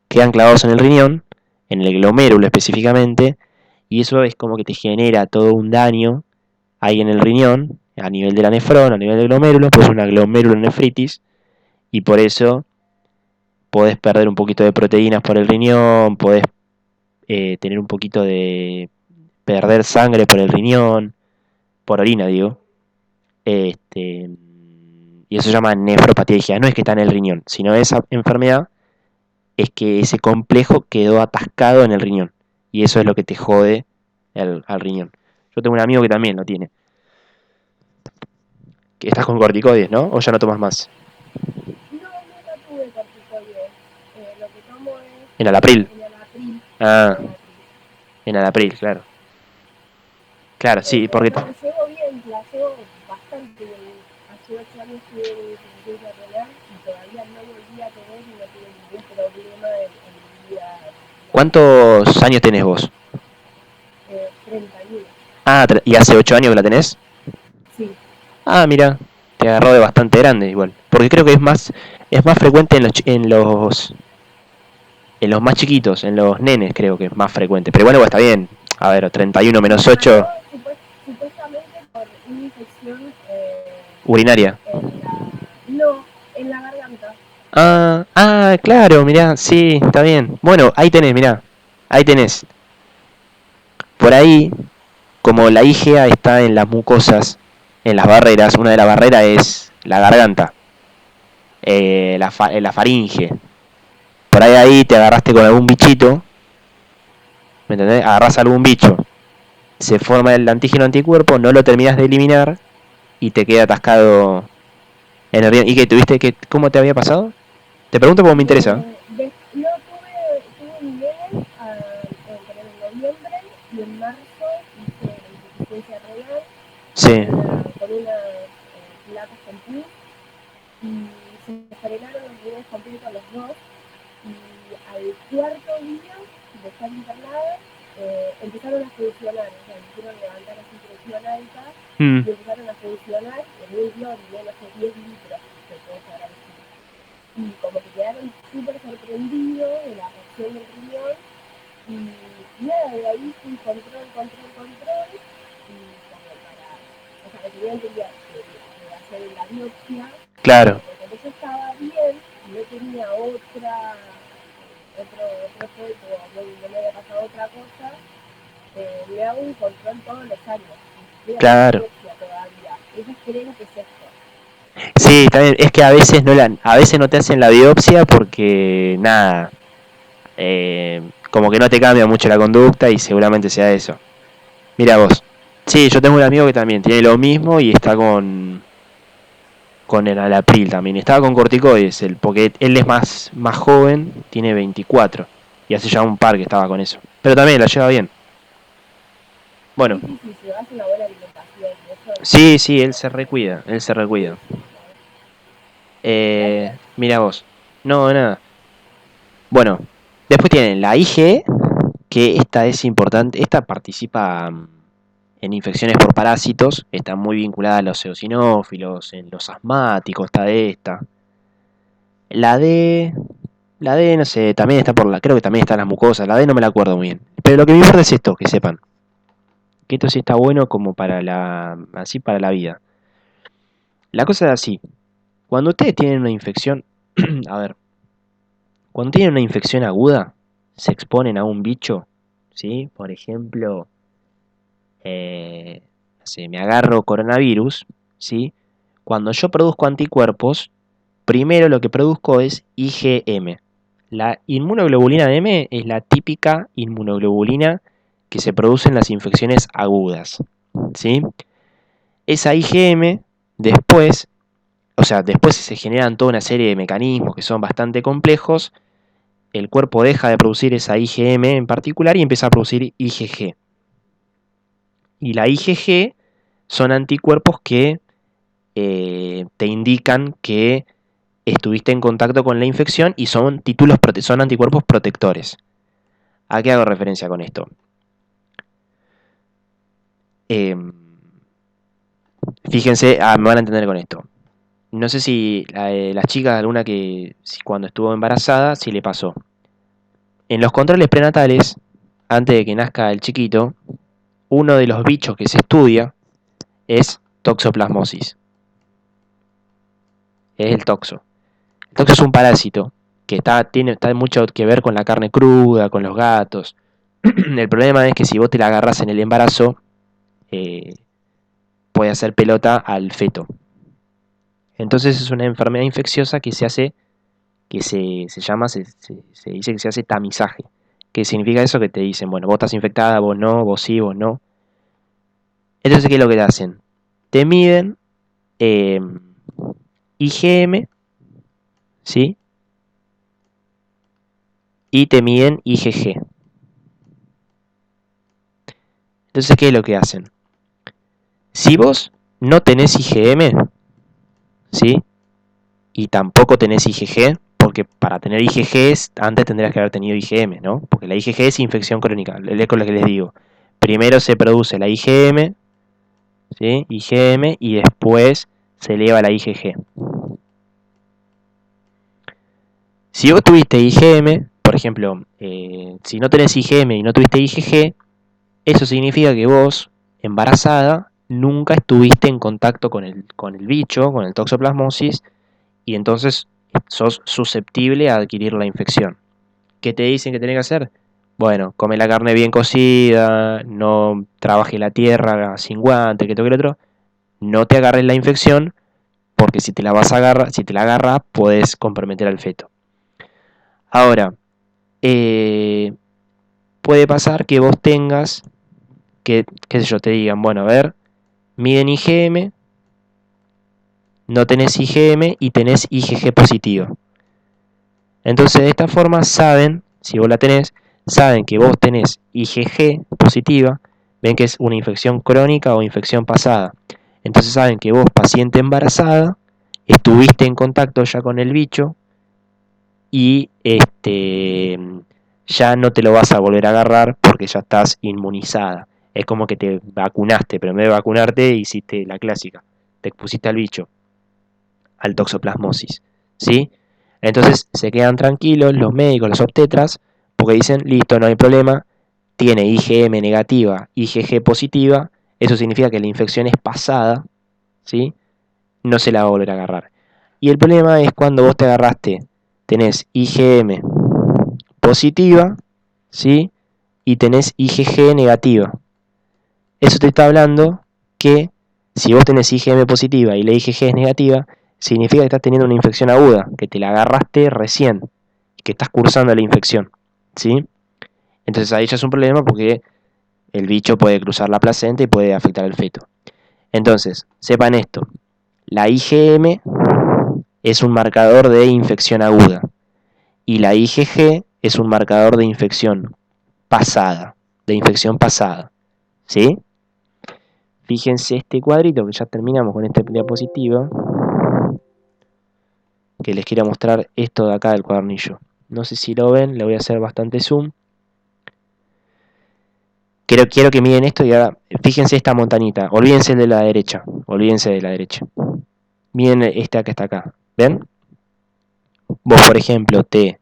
Quedan clavados en el riñón, en el glomérulo específicamente, y eso es como que te genera todo un daño ahí en el riñón, a nivel de la nefrona, a nivel del glomérulo, pues una glomerulonefritis, y por eso podés perder un poquito de proteínas por el riñón, podés tener un poquito de perder sangre por el riñón, por orina digo, este, y eso se llama nefropatía IgA, no es que está en el riñón, sino esa enfermedad es que ese complejo quedó atascado en el riñón, y eso es lo que te jode al riñón. Yo tengo un amigo que también lo tiene. Que estás con corticoides, ¿no? ¿O ya no tomas más? No, nunca tuve corticoides. Lo que tomo es Enalapril. enalapril. Ah, enalapril, claro. Claro, sí, porque... La llevo bien, la llevo bastante bien. Hace 8 años tuve insuficiencia renal y todavía no volví a tener y no tuve ningún problema en mi vida. ¿Cuántos años tenés vos? 31. ¿Y hace 8 años que la tenés? Sí. Mira, te agarró de bastante grande igual. Porque creo que es más frecuente en los más chiquitos, en los nenes creo que es más frecuente. Pero bueno, está bien. A ver, 31 menos 8, Supuestamente por una infección urinaria. en la garganta. Claro, mirá, sí, está bien. Bueno, ahí tenés, mirá. Ahí tenés. Por ahí, como la IgA está en las mucosas, en las barreras, una de las barreras es la garganta, la faringe. Por ahí te agarraste con algún bichito, ¿me entendés? Agarrás algún bicho, se forma el antígeno anticuerpo, no lo terminas de eliminar y te queda atascado en el riñón. ¿Y qué tuviste? ¿Cómo te había pasado? Te pregunto porque me interesa. No, tuve un nivel en noviembre y en marzo hice insuficiencia renal Sí. con unas placas con pus y se frenaron los niveles completos los dos y al cuarto día de estar internada empezaron a funcionar, o sea, empezaron a levantar así presión alta y empezaron a funcionar en un guión de no sé, 10 litros que puedo llegar a decir. Y como que quedaron súper sorprendidos de la reacción del riñón y nada, de ahí fui control y como para, o sea, me tenían que hacer la biopsia. Claro. Porque yo estaba bien y no tenía otro efecto, no me había pasado otra cosa, le hago un control todos los años. Voy a Claro. biopsia todavía. Ellos creen que es esto. Sí, también es que a veces a veces no te hacen la biopsia porque nada, como que no te cambia mucho la conducta y seguramente sea eso. Mira vos. Sí, yo tengo un amigo que también tiene lo mismo y está con el Alapril también. Estaba con corticoides, porque él es más joven, tiene 24. Y hace ya un par que estaba con eso. Pero también la lleva bien. Bueno, Sí, si llevas una buena alimentación y eso. sí, él se recuida, Mira vos. No, nada. Bueno, después tienen la IgE, que esta es importante. Esta participa en infecciones por parásitos. Está muy vinculada a los eosinófilos, en los asmáticos, está de esta. La D, la D, no sé, también está creo que también está en las mucosas. La D no me la acuerdo muy bien. Pero lo que me importa es esto, que sepan. Que esto sí está bueno como así para la vida. La cosa es así. Cuando ustedes tienen una infección, a ver, cuando tienen una infección aguda, se exponen a un bicho, ¿sí? Por ejemplo, no sé, me agarro coronavirus, ¿sí? Cuando yo produzco anticuerpos, primero lo que produzco es IgM. La inmunoglobulina M es la típica inmunoglobulina que se produce en las infecciones agudas, ¿sí? Esa IgM después, o sea, después se generan toda una serie de mecanismos que son bastante complejos. El cuerpo deja de producir esa IgM en particular y empieza a producir IgG. Y la IgG son anticuerpos que te indican que estuviste en contacto con la infección y son son anticuerpos protectores. ¿A qué hago referencia con esto? Fíjense, me van a entender con esto. No sé si las chicas, alguna que cuando estuvo embarazada, si le pasó. En los controles prenatales, antes de que nazca el chiquito, uno de los bichos que se estudia es toxoplasmosis. Es el toxo. El toxo es un parásito que está mucho que ver con la carne cruda, con los gatos. El problema es que si vos te la agarrás en el embarazo, puede hacer pelota al feto. Entonces es una enfermedad infecciosa que se hace, que se dice que se hace tamizaje. ¿Qué significa eso? Que te dicen, bueno, vos estás infectada, vos no, vos sí, vos no. Entonces, ¿qué es lo que te hacen? Te miden IgM, ¿sí? Y te miden IgG. Entonces, ¿qué es lo que hacen? Si vos no tenés IgM, ¿sí? Y tampoco tenés IgG, porque para tener IgG antes tendrías que haber tenido IgM, ¿no? Porque la IgG es infección crónica, es con lo que les digo. Primero se produce la IgM, ¿sí? IgM, y después se eleva la IgG. Si vos tuviste IgM, por ejemplo, si no tenés IgM y no tuviste IgG, eso significa que vos, embarazada, nunca estuviste en contacto con el bicho, con el toxoplasmosis, y entonces sos susceptible a adquirir la infección. ¿Qué te dicen que tenés que hacer? Bueno, come la carne bien cocida, no trabaje la tierra sin guante, que toque el otro. No te agarres la infección, porque si te la agarras, podés comprometer al feto. Ahora, puede pasar que vos tengas, qué sé yo, te digan, bueno, a ver, miden IgM, no tenés IgM y tenés IgG positivo. Entonces, de esta forma saben, si vos la tenés, saben que vos tenés IgG positiva, ven que es una infección crónica o infección pasada. Entonces saben que vos, paciente embarazada, estuviste en contacto ya con el bicho y ya no te lo vas a volver a agarrar porque ya estás inmunizada. Es como que te vacunaste, pero en vez de vacunarte hiciste la clásica, te expusiste al bicho, al toxoplasmosis, ¿sí? Entonces se quedan tranquilos los médicos, los obstetras, porque dicen, listo, no hay problema, tiene IgM negativa, IgG positiva, eso significa que la infección es pasada, ¿sí? No se la va a volver a agarrar. Y el problema es cuando vos te agarraste, tenés IgM positiva, ¿sí? y tenés IgG negativa. Eso te está hablando que si vos tenés IgM positiva y la IgG es negativa, significa que estás teniendo una infección aguda, que te la agarraste recién, que estás cursando la infección, ¿sí? Entonces ahí ya es un problema porque el bicho puede cruzar la placenta y puede afectar al feto. Entonces, sepan esto, la IgM es un marcador de infección aguda y la IgG es un marcador de infección pasada, ¿sí? Fíjense este cuadrito que ya terminamos con esta diapositiva, que les quiero mostrar esto de acá del cuadernillo. No sé si lo ven, le voy a hacer bastante zoom. Quiero que miren esto y ahora fíjense esta montañita. Olvídense de la derecha. Miren esta que está acá. ¿Ven? Vos, por ejemplo, te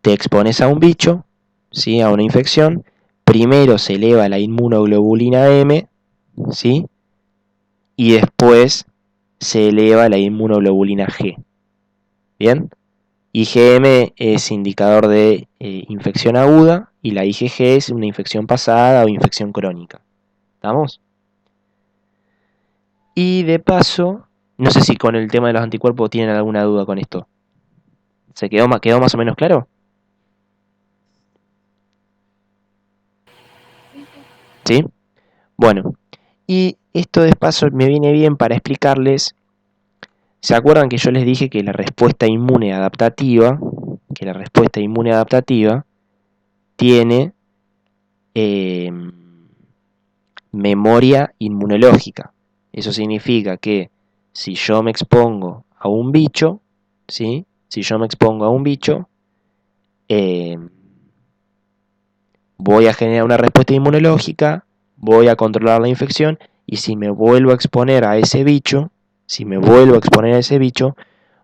expones a un bicho, ¿sí? A una infección. Primero se eleva la inmunoglobulina M, ¿sí? Y después se eleva la inmunoglobulina G. ¿Bien? IgM es indicador de infección aguda y la IgG es una infección pasada o infección crónica. ¿Estamos? Y de paso, no sé si con el tema de los anticuerpos tienen alguna duda con esto. ¿Se quedó más o menos claro? ¿Sí? Bueno, y esto de paso me viene bien para explicarles. ¿Se acuerdan que yo les dije que la respuesta inmune adaptativa, tiene memoria inmunológica? Eso significa que si yo me expongo a un bicho, ¿sí? Voy a generar una respuesta inmunológica, voy a controlar la infección, y si me vuelvo a exponer a ese bicho,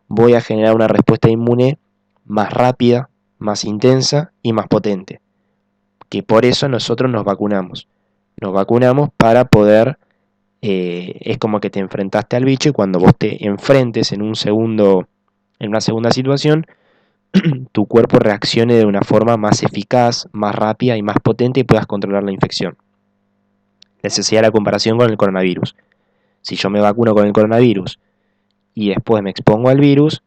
voy a generar una respuesta inmune más rápida, más intensa y más potente. Que por eso nosotros nos vacunamos. Nos vacunamos para poder, es como que te enfrentaste al bicho y cuando vos te enfrentes en una segunda situación, tu cuerpo reaccione de una forma más eficaz, más rápida y más potente y puedas controlar la infección. Les hacía la comparación con el coronavirus. Si yo me vacuno con el coronavirus y después me expongo al virus,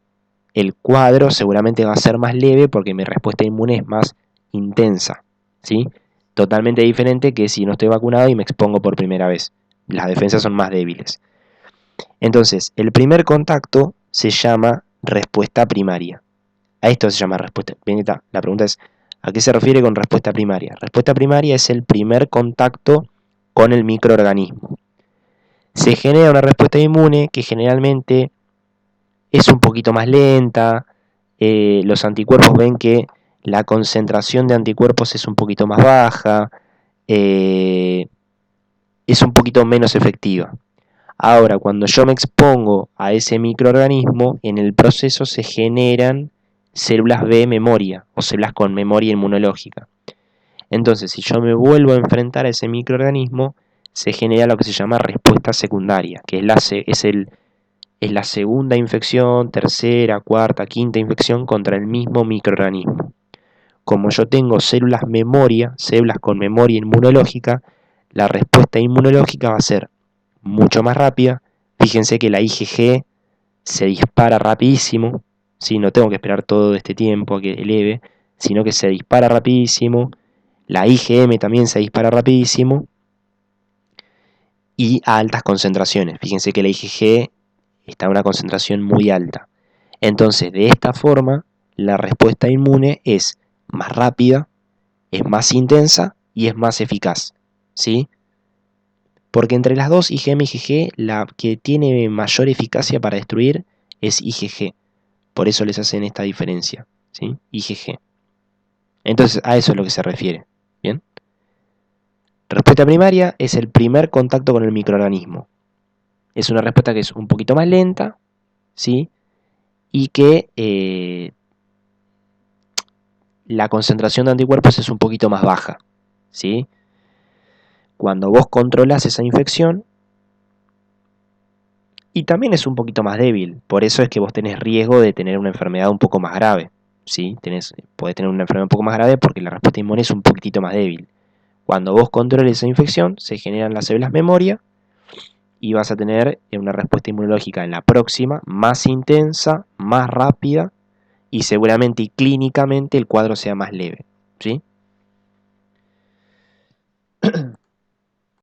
el cuadro seguramente va a ser más leve porque mi respuesta inmune es más intensa, ¿sí? Totalmente diferente que si no estoy vacunado y me expongo por primera vez. Las defensas son más débiles. Entonces, el primer contacto se llama respuesta primaria. A esto se llama respuesta. Bien, la pregunta es, ¿a qué se refiere con respuesta primaria? Respuesta primaria es el primer contacto con el microorganismo. Se genera una respuesta inmune que generalmente es un poquito más lenta. Los anticuerpos ven que la concentración de anticuerpos es un poquito más baja. Es un poquito menos efectiva. Ahora, cuando yo me expongo a ese microorganismo, en el proceso se generan células B memoria o células con memoria inmunológica. Entonces, si yo me vuelvo a enfrentar a ese microorganismo, se genera lo que se llama respuesta secundaria, que es la segunda infección, tercera, cuarta, quinta infección contra el mismo microorganismo. Como yo tengo células memoria, células con memoria inmunológica, la respuesta inmunológica va a ser mucho más rápida. Fíjense que la IgG se dispara rapidísimo, ¿sí? No tengo que esperar todo este tiempo a que eleve, sino que se dispara rapidísimo. La IgM también se dispara rapidísimo y a altas concentraciones. Fíjense que la IgG está a una concentración muy alta. Entonces, de esta forma, la respuesta inmune es más rápida, es más intensa y es más eficaz, ¿sí? Porque entre las dos, IgM y IgG, la que tiene mayor eficacia para destruir es IgG. Por eso les hacen esta diferencia, ¿sí? IgG. Entonces, a eso es lo que se refiere, ¿bien? Respuesta primaria es el primer contacto con el microorganismo. Es una respuesta que es un poquito más lenta, ¿sí? Y que la concentración de anticuerpos es un poquito más baja, ¿sí? Cuando vos controlás esa infección, y también es un poquito más débil, por eso es que vos tenés riesgo de tener una enfermedad un poco más grave, ¿sí? Podés tener una enfermedad un poco más grave porque la respuesta inmune es un poquitito más débil. Cuando vos controles esa infección, se generan las células memoria y vas a tener una respuesta inmunológica en la próxima más intensa, más rápida y seguramente y clínicamente el cuadro sea más leve, ¿sí?